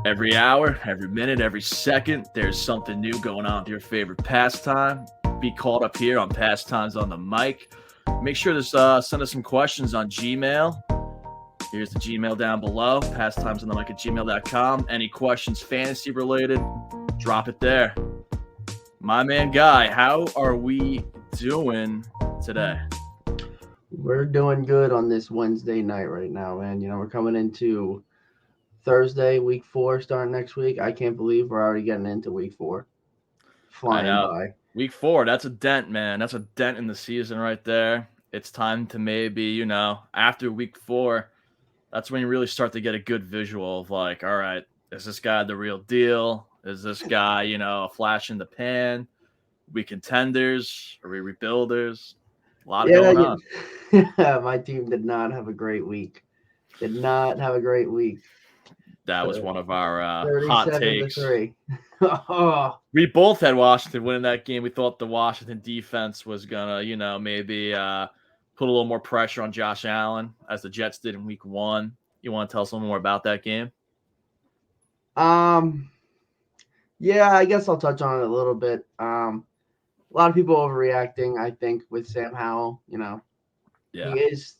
Every hour, every minute, every second, there's something new going on with your favorite pastime. Be caught up here on Pastimes on the Mic. Make sure to send us some questions on Gmail. Here's the Gmail down below, pastimesonthemic@gmail.com. Any questions fantasy related, drop it there. My man Guy, how are we doing today? We're doing good on this Wednesday night right now, man. We're coming into Thursday, week 4, starting next week. I can't believe we're already getting into week 4. I Flying know. by. Week 4, that's a dent, man. That's a dent in the season right there. It's time to maybe, after week 4, that's when you really start to get a good visual of like, all right, is this guy the real deal? Is this guy, a flash in the pan? We contenders? Are we rebuilders? A lot going on. Yeah, my team did not have a great week. Did not have a great week. That was one of our hot 37 to takes. 3. Oh. We both had Washington winning that game. We thought the Washington defense was gonna, maybe put a little more pressure on Josh Allen as the Jets did in week 1. You want to tell us a little more about that game? Yeah, I guess I'll touch on it a little bit. A lot of people overreacting, I think, with Sam Howell. Yeah. He is,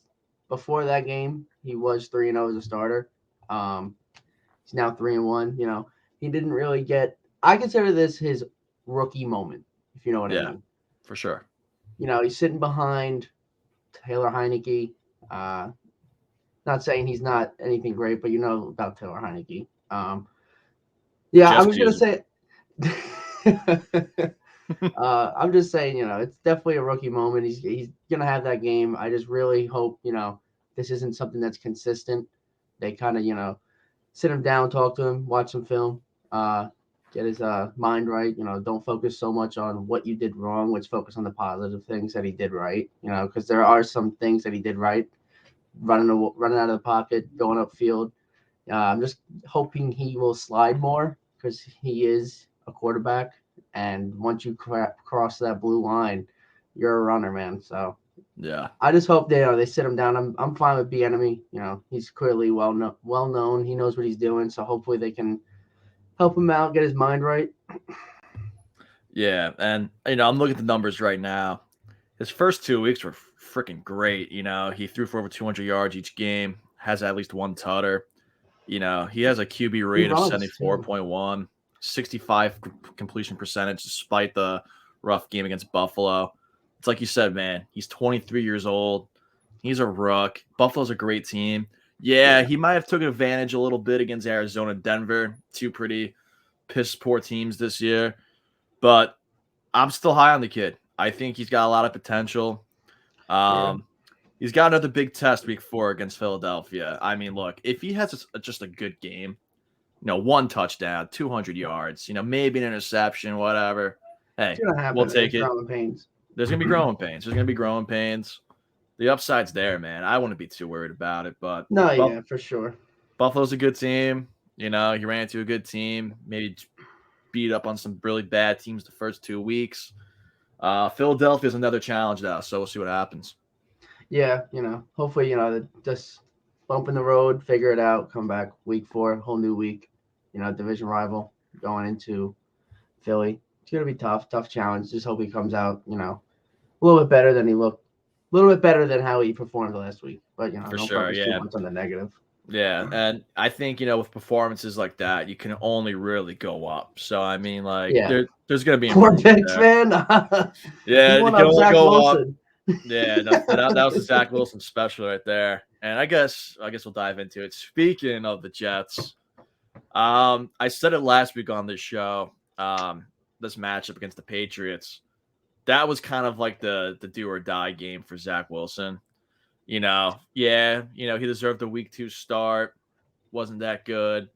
before that game, he was 3-0 as a starter. He's now 3-1. He didn't really get. I consider this his rookie moment, if you know what I mean. For sure. He's sitting behind Taylor Heineke. Not saying he's not anything great, but you know about Taylor Heineke. I'm just gonna say. I'm just saying, it's definitely a rookie moment. He's gonna have that game. I just really hope, this isn't something that's consistent. They kind of, sit him down, talk to him, watch some film, get his mind right. Don't focus so much on what you did wrong. Let's focus on the positive things that he did right. Because there are some things that he did right, running out of the pocket, going upfield. I'm just hoping he will slide more because he is a quarterback. And once you cross that blue line, you're a runner, man. So yeah, I just hope they sit him down. I'm fine with Bieniemy. He's clearly well known. He knows what he's doing. So hopefully they can help him out, get his mind right. Yeah, and I'm looking at the numbers right now. His first 2 weeks were freaking great. He threw for over 200 yards each game. Has at least one tutter. He has a QB rate of 74.1. 65 completion percentage despite the rough game against Buffalo. It's like you said, man, he's 23 years old. He's a rook. Buffalo's a great team. Yeah, he might have taken advantage a little bit against Arizona and Denver, 2 pretty piss poor teams this year. But I'm still high on the kid. I think he's got a lot of potential. He's got another big test week 4 against Philadelphia. I mean, look, if he has just a good game, 1 touchdown, 200 yards, maybe an interception, whatever. Hey, we'll take it. There's going to be growing pains. The upside's there, man. I wouldn't be too worried about it. But yeah, for sure. Buffalo's a good team. He ran into a good team. Maybe beat up on some really bad teams the first 2 weeks. Philadelphia's another challenge, though, so we'll see what happens. Yeah, hopefully, just bump in the road, figure it out, come back week 4, whole new week. Division rival going into Philly. It's gonna be tough challenge. Just hope he comes out, a little bit better than he looked, a little bit better than how he performed last week. But for don't sure, focus too much on the negative. Yeah, and I think with performances like that, you can only really go up. So I mean, there's gonna be poor picks, man. Yeah, you can only go up. Yeah, that was the Zach Wilson special right there. And I guess we'll dive into it. Speaking of the Jets, I said it last week on this show. This matchup against the Patriots, that was kind of like the do or die game for Zach Wilson. He deserved a week 2 start. Wasn't that good.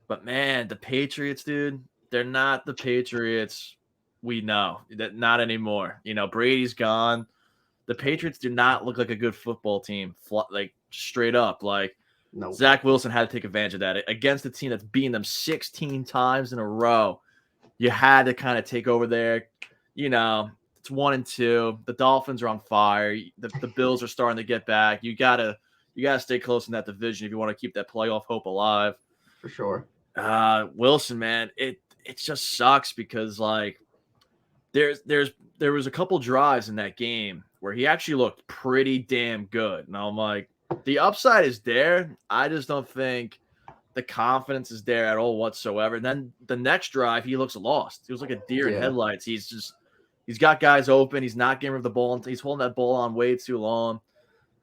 But man, the Patriots, dude, they're not the Patriots we know. That not anymore. Brady's gone. The Patriots do not look like a good football team, like straight up. Like nope. Zach Wilson had to take advantage of that against a team that's beaten them 16 times in a row. You had to kind of take over there. It's 1-2. The Dolphins are on fire. The Bills are starting to get back. You gotta stay close in that division if you want to keep that playoff hope alive. For sure. Wilson, man, it just sucks because like there was a couple drives in that game where he actually looked pretty damn good. And I'm like, the upside is there. I just don't think the confidence is there at all whatsoever. And then the next drive, he looks lost. He was like a deer in headlights. He's got guys open. He's not getting rid of the ball. He's holding that ball on way too long.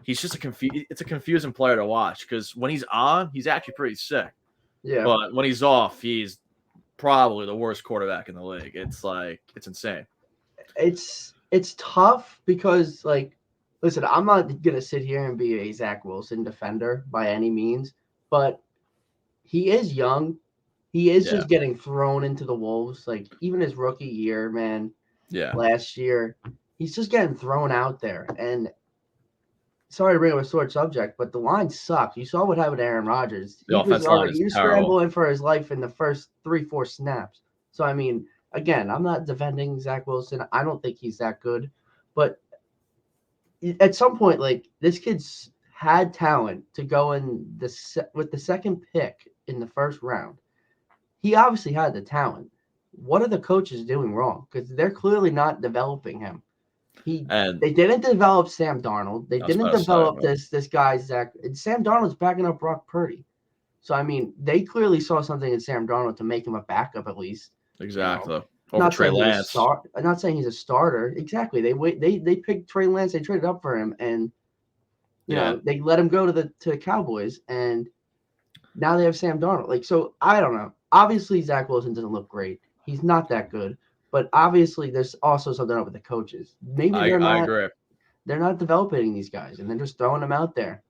He's just it's a confusing player to watch because when he's on, he's actually pretty sick. Yeah. But when he's off, he's probably the worst quarterback in the league. It's insane. It's tough because, like, listen, I'm not gonna sit here and be a Zach Wilson defender by any means, but he is young. He is just getting thrown into the wolves. Like, even his rookie year, man. Yeah. Last year, he's just getting thrown out there. And sorry to bring up a sore subject, but the line sucked. You saw what happened to Aaron Rodgers. He was scrambling for his life in the first 3-4 snaps. So, I mean, again, I'm not defending Zach Wilson. I don't think he's that good. But at some point, like, this kid's had talent to go in with the second pick in the first round. He obviously had the talent. What are the coaches doing wrong? Because they're clearly not developing him. They didn't develop Sam Darnold. They didn't develop this guy, Zach. And Sam Darnold's backing up Brock Purdy. So, I mean, they clearly saw something in Sam Darnold to make him a backup at least. Exactly. You know? Not Trey Lance. I'm not saying he's a starter. Exactly. They picked Trey Lance. They traded up for him, and you know they let him go to the Cowboys, and now they have Sam Darnold. Like, so I don't know. Obviously, Zach Wilson doesn't look great. He's not that good, but obviously there's also something up with the coaches. Maybe I agree. They're not developing these guys, and they're just throwing them out there.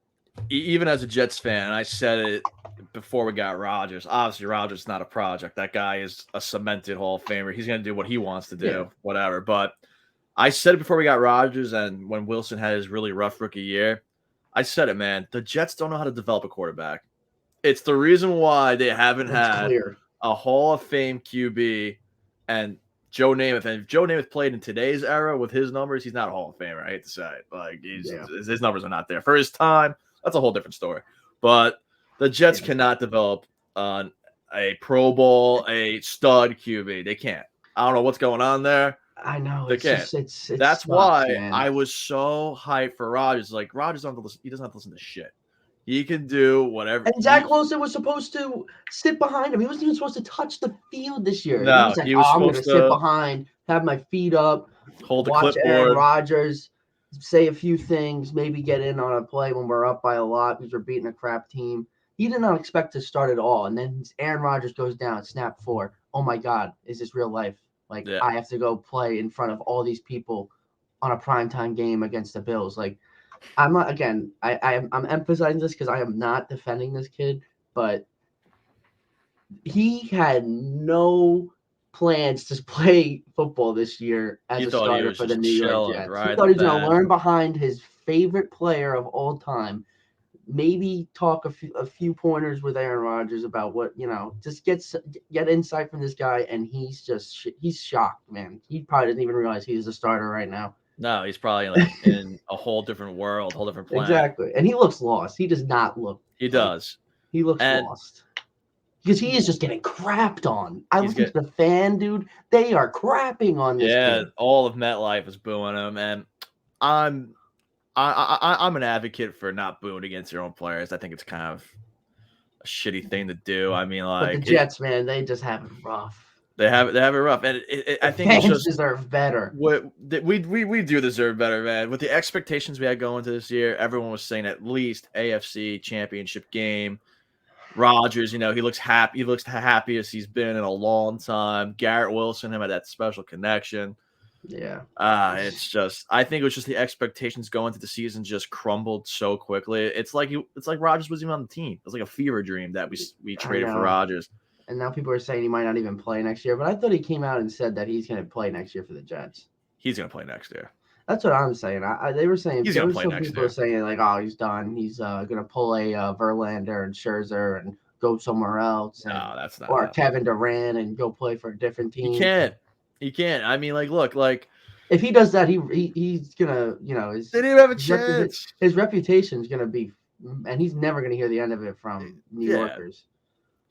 Even as a Jets fan, and I said it before we got Rodgers. Obviously, Rodgers is not a project. That guy is a cemented Hall of Famer. He's going to do what he wants to do, whatever. But I said it before we got Rodgers, and when Wilson had his really rough rookie year, I said it, man. The Jets don't know how to develop a quarterback. It's the reason why they haven't had a Hall of Fame QB and Joe Namath. And if Joe Namath played in today's era with his numbers, he's not a Hall of Famer. I hate to say it. Like, his numbers are not there. For his time, that's a whole different story. But the Jets cannot develop a Pro Bowl, a stud QB. They can't. I don't know what's going on there. I know. They can't. That's why I was so hyped for Rodgers. Like, Rodgers doesn't have to listen. He doesn't have to listen to shit. He can do whatever. And Zach Wilson was supposed to sit behind him. He wasn't even supposed to touch the field this year. No, he was I'm going to sit behind, have my feet up, hold the watch clipboard. Aaron Rodgers, say a few things, maybe get in on a play when we're up by a lot because we're beating a crap team. He did not expect to start at all. And then Aaron Rodgers goes down, snap 4. Oh, my God, is this real life? Like, I have to go play in front of all these people on a primetime game against the Bills. Like, I'm not, again, I'm emphasizing this because I am not defending this kid, but he had no plans to play football this year as a starter for the New York Jets. He thought he was going to learn behind his favorite player of all time, maybe talk a few pointers with Aaron Rodgers about what, just get insight from this guy, and he's shocked, man. He probably doesn't even realize he's a starter right now. No, he's probably like in a whole different world, whole different planet. Exactly. And he looks lost. He does not look. He does. He looks lost. Because he is just getting crapped on. I listen to the fan, dude. They are crapping on this kid. All of MetLife is booing him. And I'm an advocate for not booing against your own players. I think it's kind of a shitty thing to do. I mean, like. But the Jets, man, they just have it rough. They have it rough, and I think fans just deserve better. We do deserve better, man. With the expectations we had going into this year, everyone was saying at least AFC Championship game. Rodgers, he looks happy. He looks the happiest he's been in a long time. Garrett Wilson, him had that special connection. Yeah. It's just, I think it was just the expectations going into the season just crumbled so quickly. It's like Rodgers wasn't even on the team. It was like a fever dream that we traded for Rodgers. And now people are saying he might not even play next year. But I thought he came out and said that he's going to play next year for the Jets. He's going to play next year. That's what I'm saying. They were saying he's going to play next year. People are saying like, oh, he's done. He's going to pull a Verlander and Scherzer and go somewhere else. No, that's not. Or Kevin Durant and go play for a different team. He can't. I mean, like, look, like. If he does that, he's going to, they didn't even have a chance. His reputation is going to be, and he's never going to hear the end of it from New Yorkers.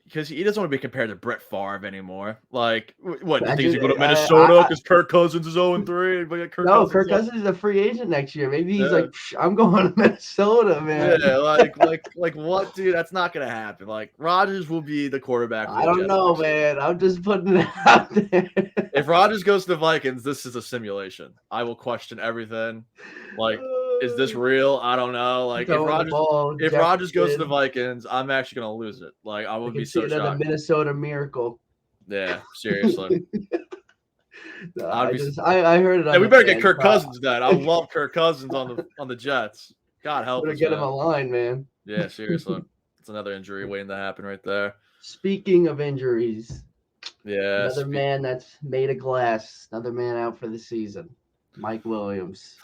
because he doesn't want to be compared to Brett Favre anymore. Like, what? You think he's Imagine, going to go to Minnesota because Kirk Cousins is 0-3? But Kirk no, Cousins Kirk up. Cousins is a free agent next year. Maybe he's Yeah. like, I'm going to Minnesota, man. Yeah, like what, dude? That's not gonna happen. Like Rodgers will be the quarterback. For I the don't Jets know, next year. man. I'm just putting it out there. If Rodgers goes to the Vikings, this is a simulation. I will question everything. Like, is this real? I don't know. Like, if Throwing the ball, Rodgers goes to the Jefferson. Vikings, I'm actually gonna lose it. Like, I I would can be see so another shocked. Minnesota miracle. Yeah, seriously. No, I'd be. I heard it on Hey, we the better get fan Kirk pod. Cousins then. I love Kirk Cousins on the Jets. God help Better us, get him man. a line, man. Yeah, seriously. It's another injury waiting to happen right there. Speaking of injuries, Yeah. another man that's made of glass, another man out for the season, Mike Williams.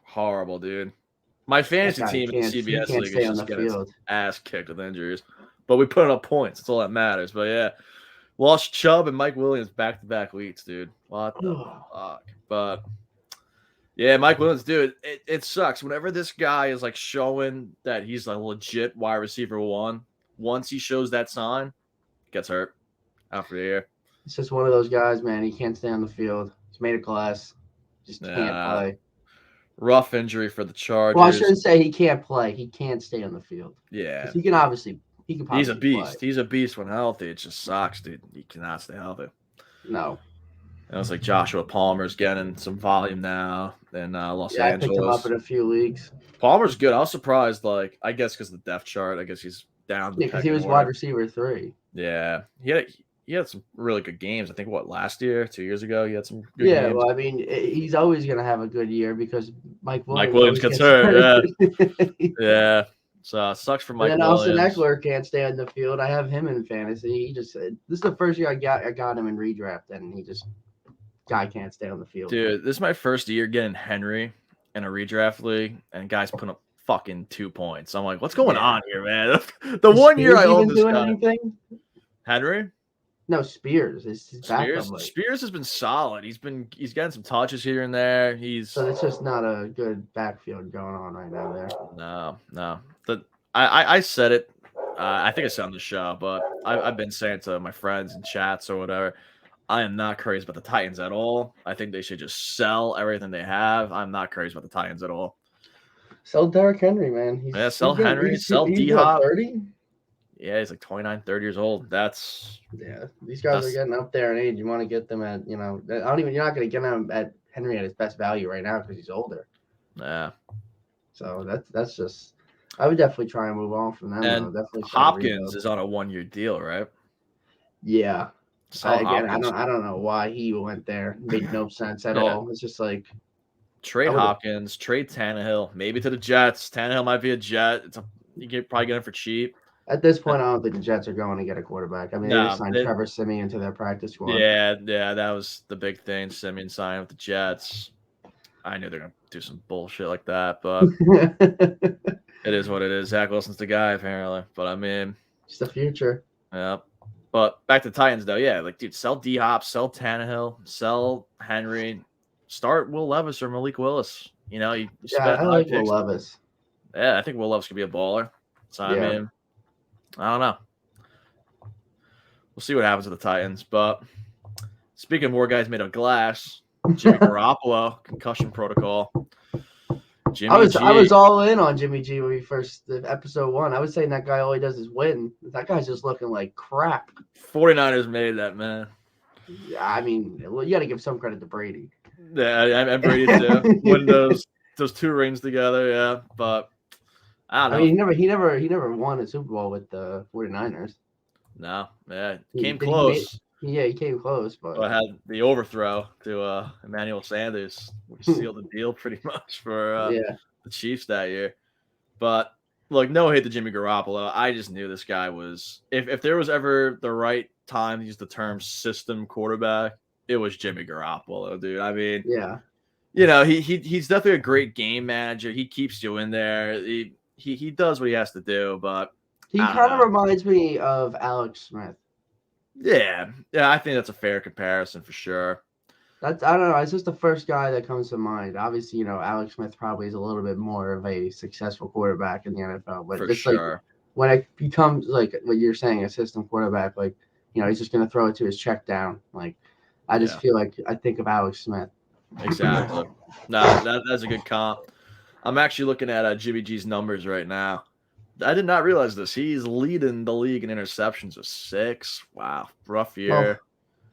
Horrible, dude. My fantasy That guy team in the he CBS can't league stay is on just the getting its field. ass kicked with injuries. But we put up points. That's all that matters. But yeah, lost Chubb and Mike Williams back-to-back weeks, dude. What the fuck? But yeah, Mike Williams, dude, it sucks. Whenever this guy is like showing that he's a legit wide receiver one, once he shows that sign, gets hurt out for the year. It's just one of those guys, man. He can't stay on the field. He's made of glass. Just can't play. Rough injury for the Chargers. Well, I shouldn't say he can't play. He can't stay on the field. Yeah. He can probably He's a beast. play. He's a beast when healthy. It just sucks, dude. He cannot stay healthy. No. It was like Joshua Palmer's getting some volume now in Los I Angeles. picked him up in a few leagues. Palmer's good. I was surprised, like, I guess because of the depth chart. I guess he's down. Yeah, because he was wide receiver 3. Yeah. He had some really good games. I think, last year, 2 years ago, he had some good games. Well, I mean, he's always going to have a good year because Mike Williams gets hurt. Yeah. So it sucks for Mike and then Williams. Austin Eckler can't stay on the field. I have him in fantasy. He just said, this is the first year I got him in redraft, and guy can't stay on the field. Dude, this is my first year getting Henry in a redraft league, and guys putting up fucking 2 points. I'm like, what's going on here, man? The Is 1 year I own this doing guy. Anything? Henry? No, Spears. Spears has been solid. He's getting some touches here and there. So it's just not a good backfield going on right now there. No. I said it. I think I said on the show, but I've been saying to my friends in chats or whatever, I am not crazy about the Titans at all. I think they should just sell everything they have. I'm not crazy about the Titans at all. Sell Derrick Henry, man. Sell Henry. Sell D-Hop. 30? Yeah, he's like 29, 30 years old. These guys are getting up there in age. You want to get them at, you're not going to get them at Henry at his best value right now because he's older. Yeah. So that's just, I would definitely try and move on from them. And definitely Hopkins is on a 1-year deal, right? Yeah. I don't know why he went there. It made no sense at all. It's just like trade Hopkins, trade Tannehill, maybe to the Jets. Tannehill might be a Jet. You can probably get him for cheap. At this point, I don't think the Jets are going to get a quarterback. I mean, they just signed Trevor Siemian to their practice squad. Yeah, that was the big thing. Siemian signed with the Jets. I knew they're going to do some bullshit like that, but it is what it is. Zach Wilson's the guy, apparently. But, I mean. It's the future. Yeah. But back to Titans, though. Yeah, like, dude, sell D-Hop, sell Tannehill, sell Henry. Start Will Levis or Malik Willis. You I like Will Levis. Yeah, I think Will Levis could be a baller. So, I mean, I don't know. We'll see what happens with the Titans. But speaking of more guys made of glass, Jimmy Garoppolo, concussion protocol. I was all in on Jimmy G when we episode 1. I was saying that guy all he does is win. That guy's just looking like crap. 49ers made that, man. Yeah, I mean, you got to give some credit to Brady. Yeah, and Brady too. When those 2 rings together, yeah. But I don't know. I mean, he never won a Super Bowl with the 49ers. No, yeah, came close. He came close, but I had the overthrow to Emmanuel Sanders, which sealed the deal pretty much for the Chiefs that year. But look, no hate to Jimmy Garoppolo. I just knew this guy was if there was ever the right time to use the term system quarterback, it was Jimmy Garoppolo, dude. I mean, he's definitely a great game manager. He keeps you in there. He does what he has to do, but he kind of reminds me of Alex Smith. Yeah, I think that's a fair comparison for sure. I don't know. It's just the first guy that comes to mind. Obviously, Alex Smith probably is a little bit more of a successful quarterback in the NFL, but for sure. when it becomes like what you're saying, a system quarterback, like, he's just going to throw it to his check down. Like, I just feel like I think of Alex Smith. Exactly. No, that's a good comp. I'm actually looking at Jimmy G's numbers right now. I did not realize this. He's leading the league in interceptions with 6. Wow, rough year.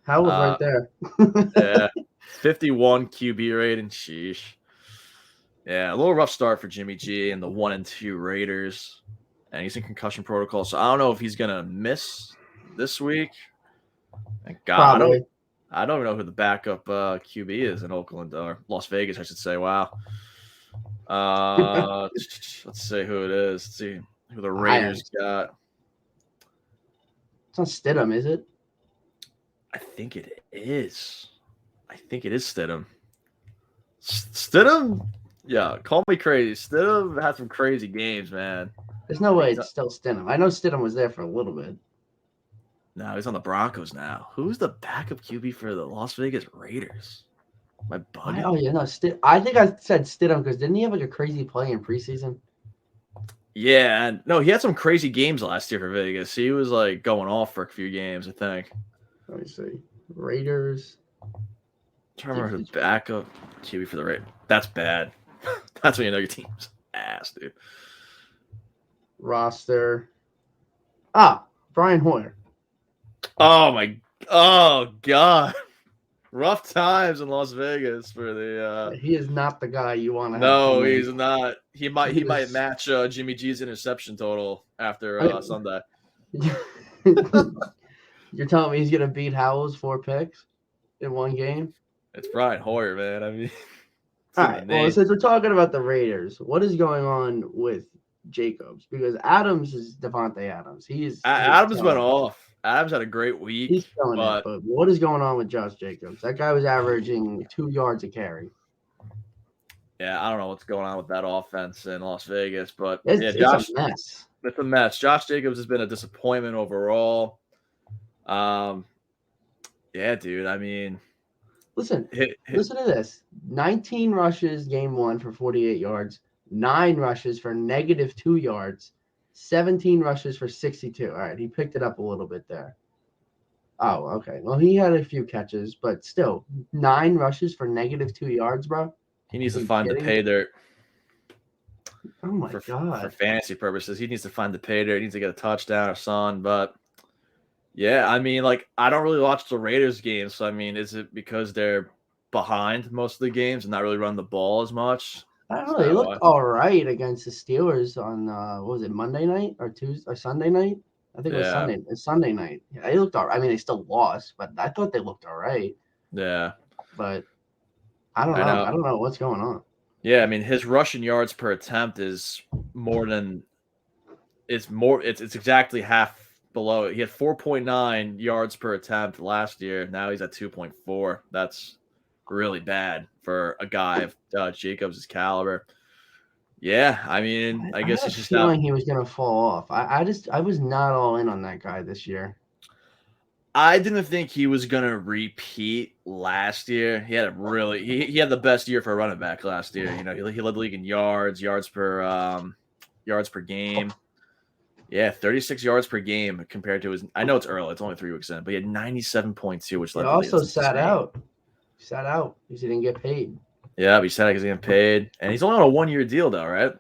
Howell's right there. Yeah, 51 QB rating. Sheesh. Yeah, a little rough start for Jimmy G and the 1-2 Raiders, and he's in concussion protocol. So I don't know if he's gonna miss this week. Thank God. Probably. I don't even know who the backup QB is in Oakland or Las Vegas, I should say. Wow. Let's see who it is. Let's see who the Raiders got. It's not Stidham, is it? I think it is. Stidham. Stidham? Yeah, call me crazy. Stidham had some crazy games, man. There's no way it's still Stidham. I know Stidham was there for a little bit. No, he's on the Broncos now. Who's the backup QB for the Las Vegas Raiders? My buddy. Oh yeah, no. I think I said Stidham because didn't he have like a crazy play in preseason? Yeah, and no, he had some crazy games last year for Vegas. He was like going off for a few games, I think. Let me see. Raiders. I'm trying to remember who the backup QB for the Raiders. That's bad. That's when you know your team's ass, dude. Roster. Brian Hoyer. Oh God. Rough times in Las Vegas for the he is not the guy you want to have. No, he's not. He might match Jimmy G's interception total after Sunday. You're telling me he's gonna beat Howell's 4 picks in one game? It's Brian Hoyer, man. I mean, all right. Well, since we're talking about the Raiders, what is going on with Jacobs? Because Adams is Devontae Adams. Adams went off. Adams had a great week. He's killing it. But what is going on with Josh Jacobs? That guy was averaging 2 yards a carry. Yeah, I don't know what's going on with that offense in Las Vegas, but it's a mess. It's a mess. Josh Jacobs has been a disappointment overall. Yeah, dude. I mean, listen to this: 19 rushes game 1 for 48 yards, 9 rushes for -2 yards, 17 rushes for 62. All right, he picked it up a little bit there. Oh, okay. Well, he had a few catches, but still, 9 rushes for -2 yards, bro. He needs to find the pay dirt. Oh my God! For fantasy purposes, he needs to find the pay dirt. He needs to get a touchdown or something. But yeah, I mean, like, I don't really watch the Raiders games. So I mean, is it because they're behind most of the games and not really running the ball as much? I don't know. They looked all right against the Steelers on what was it, Monday night or Tuesday or Sunday night? I think it was Sunday. It's Sunday night. Yeah, they looked all right. I mean, they still lost, but I thought they looked all right. Yeah. But I don't know. I don't know what's going on. Yeah, I mean, his rushing yards per attempt is it's exactly half below. He had 4.9 yards per attempt last year. Now he's at 2.4. That's really bad for a guy of Jacobs' caliber. Yeah, I mean, I guess it's just feeling he was gonna fall off. I was not all in on that guy this year. I didn't think he was gonna repeat last year. He had he had the best year for a running back last year. You know, he led the league in yards per game. Yeah, 36 yards per game compared to his. I know it's early; it's only 3 weeks in, but he had 97.2, which led. He also sat out. He sat out because he didn't get paid. Yeah, but he sat out because he didn't get paid, and he's only on a 1-year deal, though, right?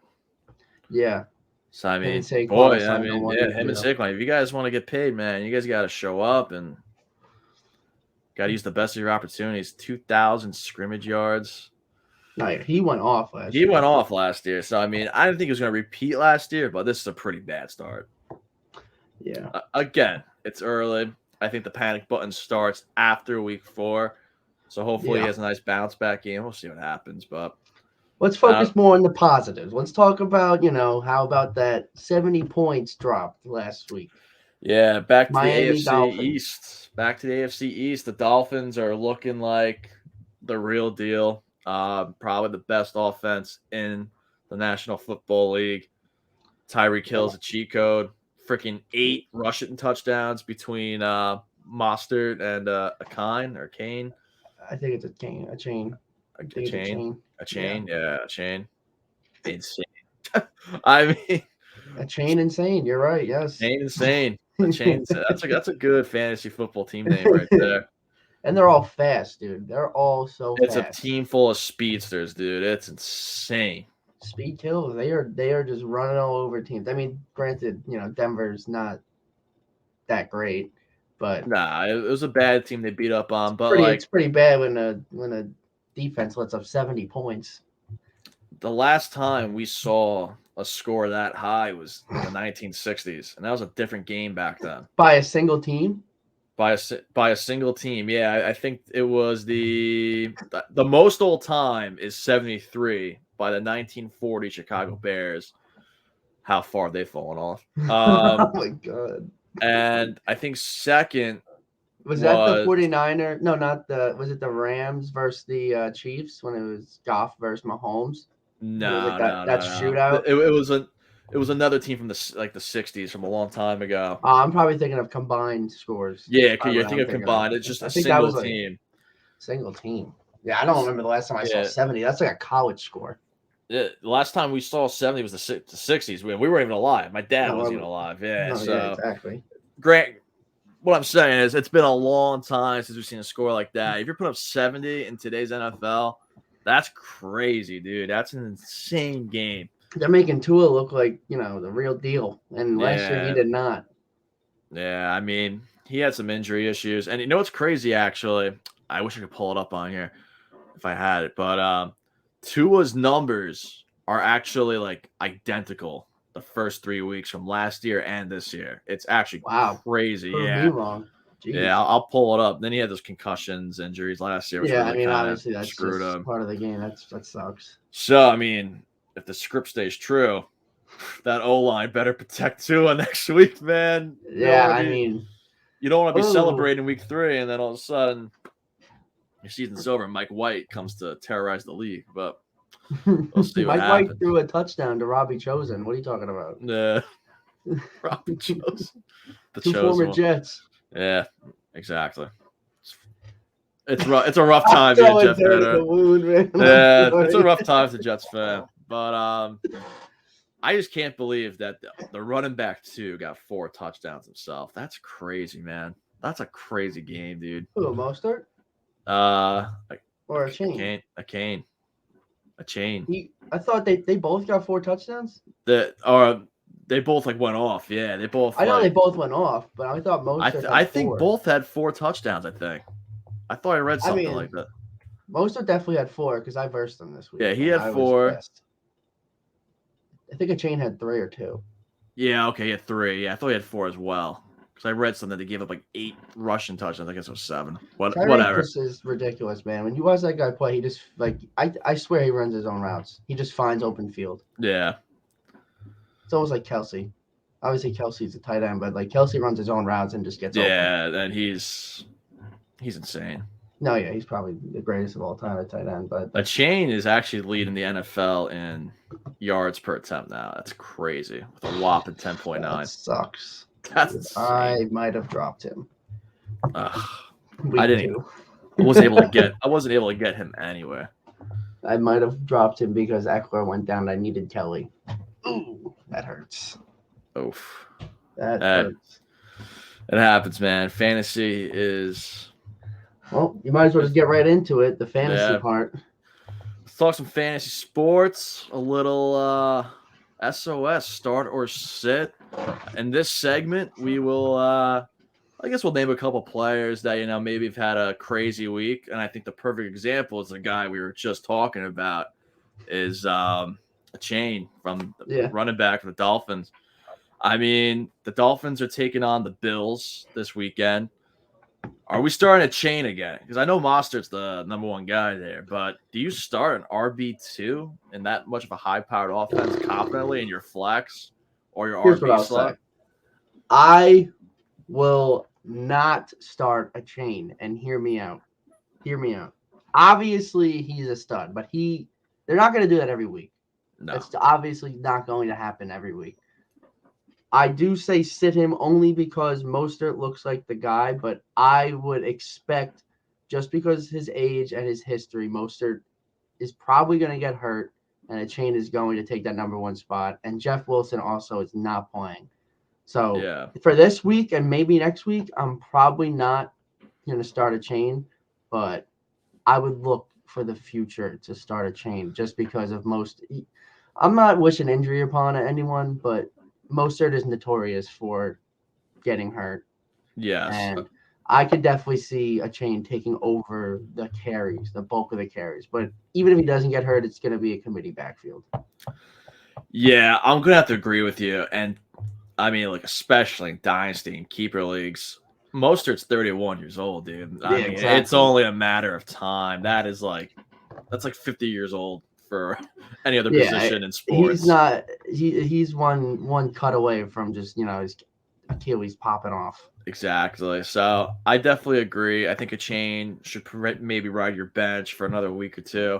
Yeah. So I mean, him and Saquon. If you guys want to get paid, man, you guys got to show up and got to use the best of your opportunities. 2,000 scrimmage yards. No, he went off last year. He went off last year. So I mean, I didn't think he was going to repeat last year, but this is a pretty bad start. Yeah. Again, it's early. I think the panic button starts after week 4. So hopefully he has a nice bounce back game. We'll see what happens, but let's focus more on the positives. Let's talk about, how about that 70 points dropped last week? Yeah, back to Miami the AFC Dolphins. East. Back to the AFC East. The Dolphins are looking like the real deal. Probably the best offense in the National Football League. Tyreek Hill's a cheat code. Freaking 8 rushing touchdowns between Mostert and Kane. I think it's a chain. A chain. Yeah, a chain. Insane. I mean, A chain insane. You're right. Yes. Chain insane. The chains. That's a good fantasy football team name right there. And they're all fast, dude. They're all so It's a fast. team full of speedsters, dude. It's insane. Speed kills. They are just running all over teams. I mean, granted, Denver's not that great, but Nah, it was a bad team they beat up on. But it's pretty bad when a defense lets up 70 points. The last time we saw a score that high was in the 1960s, and that was a different game back then. By a single team? By a single team, yeah. I think it was the most all time is 73 by the 1940 Chicago Bears. How far they've fallen off. Oh my god! And I think second was that the 49er? No, not the. Was it the Rams versus the Chiefs when it was Goff versus Mahomes? No, that shootout. It was another team from the 60s from a long time ago. I'm probably thinking of combined scores. Yeah, you're thinking of combined. It's just a single team. Single team. Yeah, I don't remember the last time I saw 70. That's like a college score. Yeah, the last time we saw 70 was the 60s. We weren't even alive. My dad wasn't even alive. Yeah, yeah, exactly. Grant, what I'm saying is it's been a long time since we've seen a score like that. If you're putting up 70 in today's NFL, that's crazy, dude. That's an insane game. They're making Tua look like, the real deal. And last year he did not. Yeah, I mean, he had some injury issues. And you know what's crazy, actually? I wish I could pull it up on here if I had it. But Tua's numbers are actually, like, identical the first 3 weeks from last year and this year. It's actually crazy. Prove me wrong. Jeez. Yeah, I'll pull it up. Then he had those concussions, injuries last year. Which really obviously that's screwed him. Part of the game. That sucks. So, I mean, if the script stays true, that O-line better protect Tua next week, man. Yeah, you don't want to be celebrating week 3, and then all of a sudden your season's over and Mike White comes to terrorize the league. But we'll see what happens. White threw a touchdown to Robbie Chosen. What are you talking about? Robbie Chosen. Two former Jets. Yeah, exactly. It's rough. It's a rough time being a Jets fan. Yeah, it's a rough time as a Jets fan. But I just can't believe that the running back too got 4 touchdowns himself. That's crazy, man. That's a crazy game, dude. Who, Mostert? Or a chain? A chain. I thought they both got 4 touchdowns. They both went off. Yeah, they both. I know they both went off, but I thought Mostert. I think both had 4 touchdowns. I think. I thought I read something like that. Mostert definitely had 4 because I versed him this week. Yeah, he had 4. I think a chain had 3 or 2. Yeah, okay, he had 3. Yeah, I thought he had 4 as well. Because I read something they gave up 8 rushing touchdowns. I guess it was 7. Whatever. This is ridiculous, man. When you watch that guy play, he just I swear he runs his own routes. He just finds open field. Yeah. It's almost like Kelsey. Obviously, Kelsey's a tight end, but Kelsey runs his own routes and just gets open. Yeah, and he's insane. No, yeah, he's probably the greatest of all time at tight end. But a chain is actually leading the NFL in yards per attempt now. That's crazy with a whopping 10.9. That sucks. That's insane. I might have dropped him. I wasn't able to get him anywhere. I might have dropped him because Eckler went down. I needed Kelly. Ooh, that hurts. Oof. That hurts. It happens, man. Fantasy is. Well, you might as well just get right into it. The fantasy part. Let's talk some fantasy sports. A little SOS, start or sit. In this segment, we will. I guess we'll name a couple players that maybe have had a crazy week, and I think the perfect example is the guy we were just talking about. Is a chain from the running back for the Dolphins. I mean, the Dolphins are taking on the Bills this weekend. Are we starting a chain again? Because I know Mostert's the number 1 guy there, but do you start an RB2 in that much of a high-powered offense confidently in your flex or your RB slot? I will not start a chain, and hear me out. Obviously, he's a stud, but they're not going to do that every week. No. It's obviously not going to happen every week. I do say sit him only because Mostert looks like the guy, but I would expect, just because his age and his history, Mostert is probably going to get hurt. and a chain is going to take that number 1 spot. And Jeff Wilson also is not playing. So Yeah. for this week and maybe next week, I'm probably not going to start a chain, but I would look for the future to start a chain just because of I'm not wishing injury upon anyone, but Mostert is notorious for getting hurt. Yes. And I could definitely see a chain taking over the carries, the bulk of the carries. But even if he doesn't get hurt, it's going to be a committee backfield. Yeah, I'm gonna have to agree with you. And I mean, like, especially in dynasty and keeper leagues, Mostert's 31 years old, dude. I mean, exactly. It's only a matter of time. That's like 50 years old for any other position in sports. He's not. He's one cut away from just his Achilles popping off. Exactly. So I definitely agree. I think a chain should maybe ride your bench for another week or two.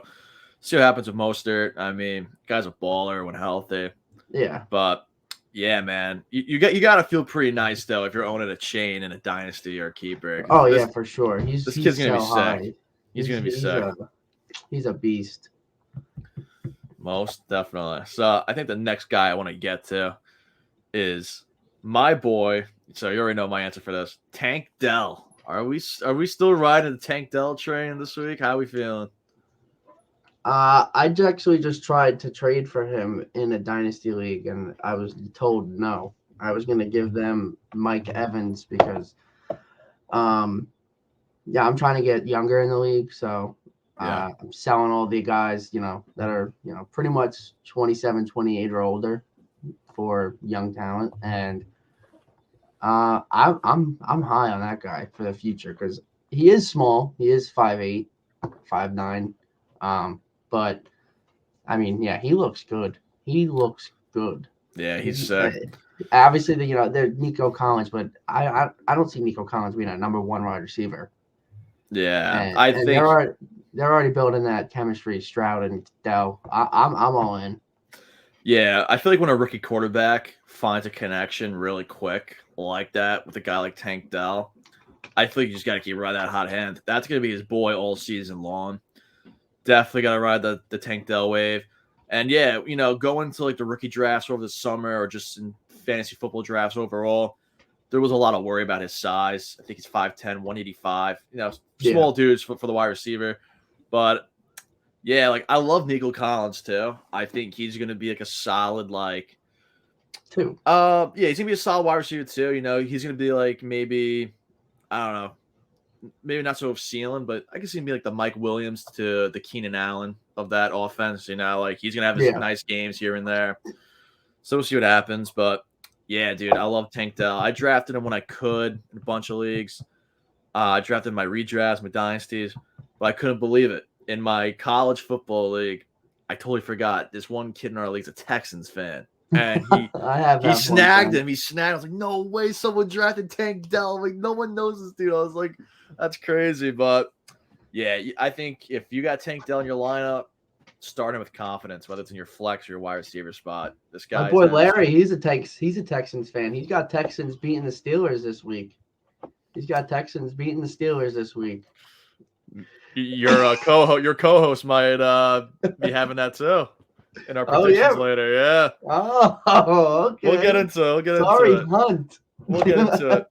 See what happens with Mostert. I mean, guy's a baller when healthy. Yeah. But yeah, man, you got to feel pretty nice though if you're owning a chain in a dynasty or a keeper. Oh yeah, for sure. This kid's gonna be high. sick. He's gonna be sick. He's a beast. Most definitely. So I think the next guy I want to get to is my boy. So you already know my answer for this. Tank Dell. Are we still riding the Tank Dell train this week? How are we feeling? I actually just tried to trade for him in a dynasty league, and I was told no. I was going to give them Mike Evans because, I'm trying to get younger in the league, so I'm selling all the guys, that are, pretty much 27, 28 or older for young talent, and I'm high on that guy for the future because he is small. He is 5'8", 5'9". But I mean, yeah, he looks good. He looks good. Yeah, he's sick. Obviously, they're Nico Collins, but I don't see Nico Collins being a number 1 wide receiver. Yeah, I think they're already building that chemistry. Stroud and Dell. I'm all in. Yeah, I feel like when a rookie quarterback finds a connection really quick like that with a guy like Tank Dell, I feel like you just got to keep riding that hot hand. That's going to be his boy all season long. Definitely got to ride the Tank Dell wave. And yeah, go into like the rookie drafts over the summer or just in fantasy football drafts overall, there was a lot of worry about his size. I think he's 5'10", 185. Small dudes for the wide receiver. But yeah, like I love Nico Collins too. I think he's going to be like a solid like two. Yeah, he's going to be a solid wide receiver too. He's going to be like maybe I don't know. Maybe not so of ceiling, but I can see him be like the Mike Williams to the Keenan Allen of that offense. Like he's gonna have his nice games here and there. So we'll see what happens. But yeah, dude, I love Tank Dell. I drafted him when I could in a bunch of leagues. I drafted my redrafts, my dynasties, but I couldn't believe it. In my college football league, I totally forgot this one kid in our league's a Texans fan. And he snagged him. He snagged. I was like, no way, someone drafted Tank Dell. Like, no one knows this dude. I was like, that's crazy. But yeah, I think if you got Tank Dell in your lineup, start him with confidence, whether it's in your flex or your wide receiver spot. This guy, my boy Larry, he's a Texans fan. He's got Texans beating the Steelers this week. Your co-host might be having that too in our predictions later. Yeah. Oh, okay. We'll get into it. Sorry, Hunt. We'll get into it.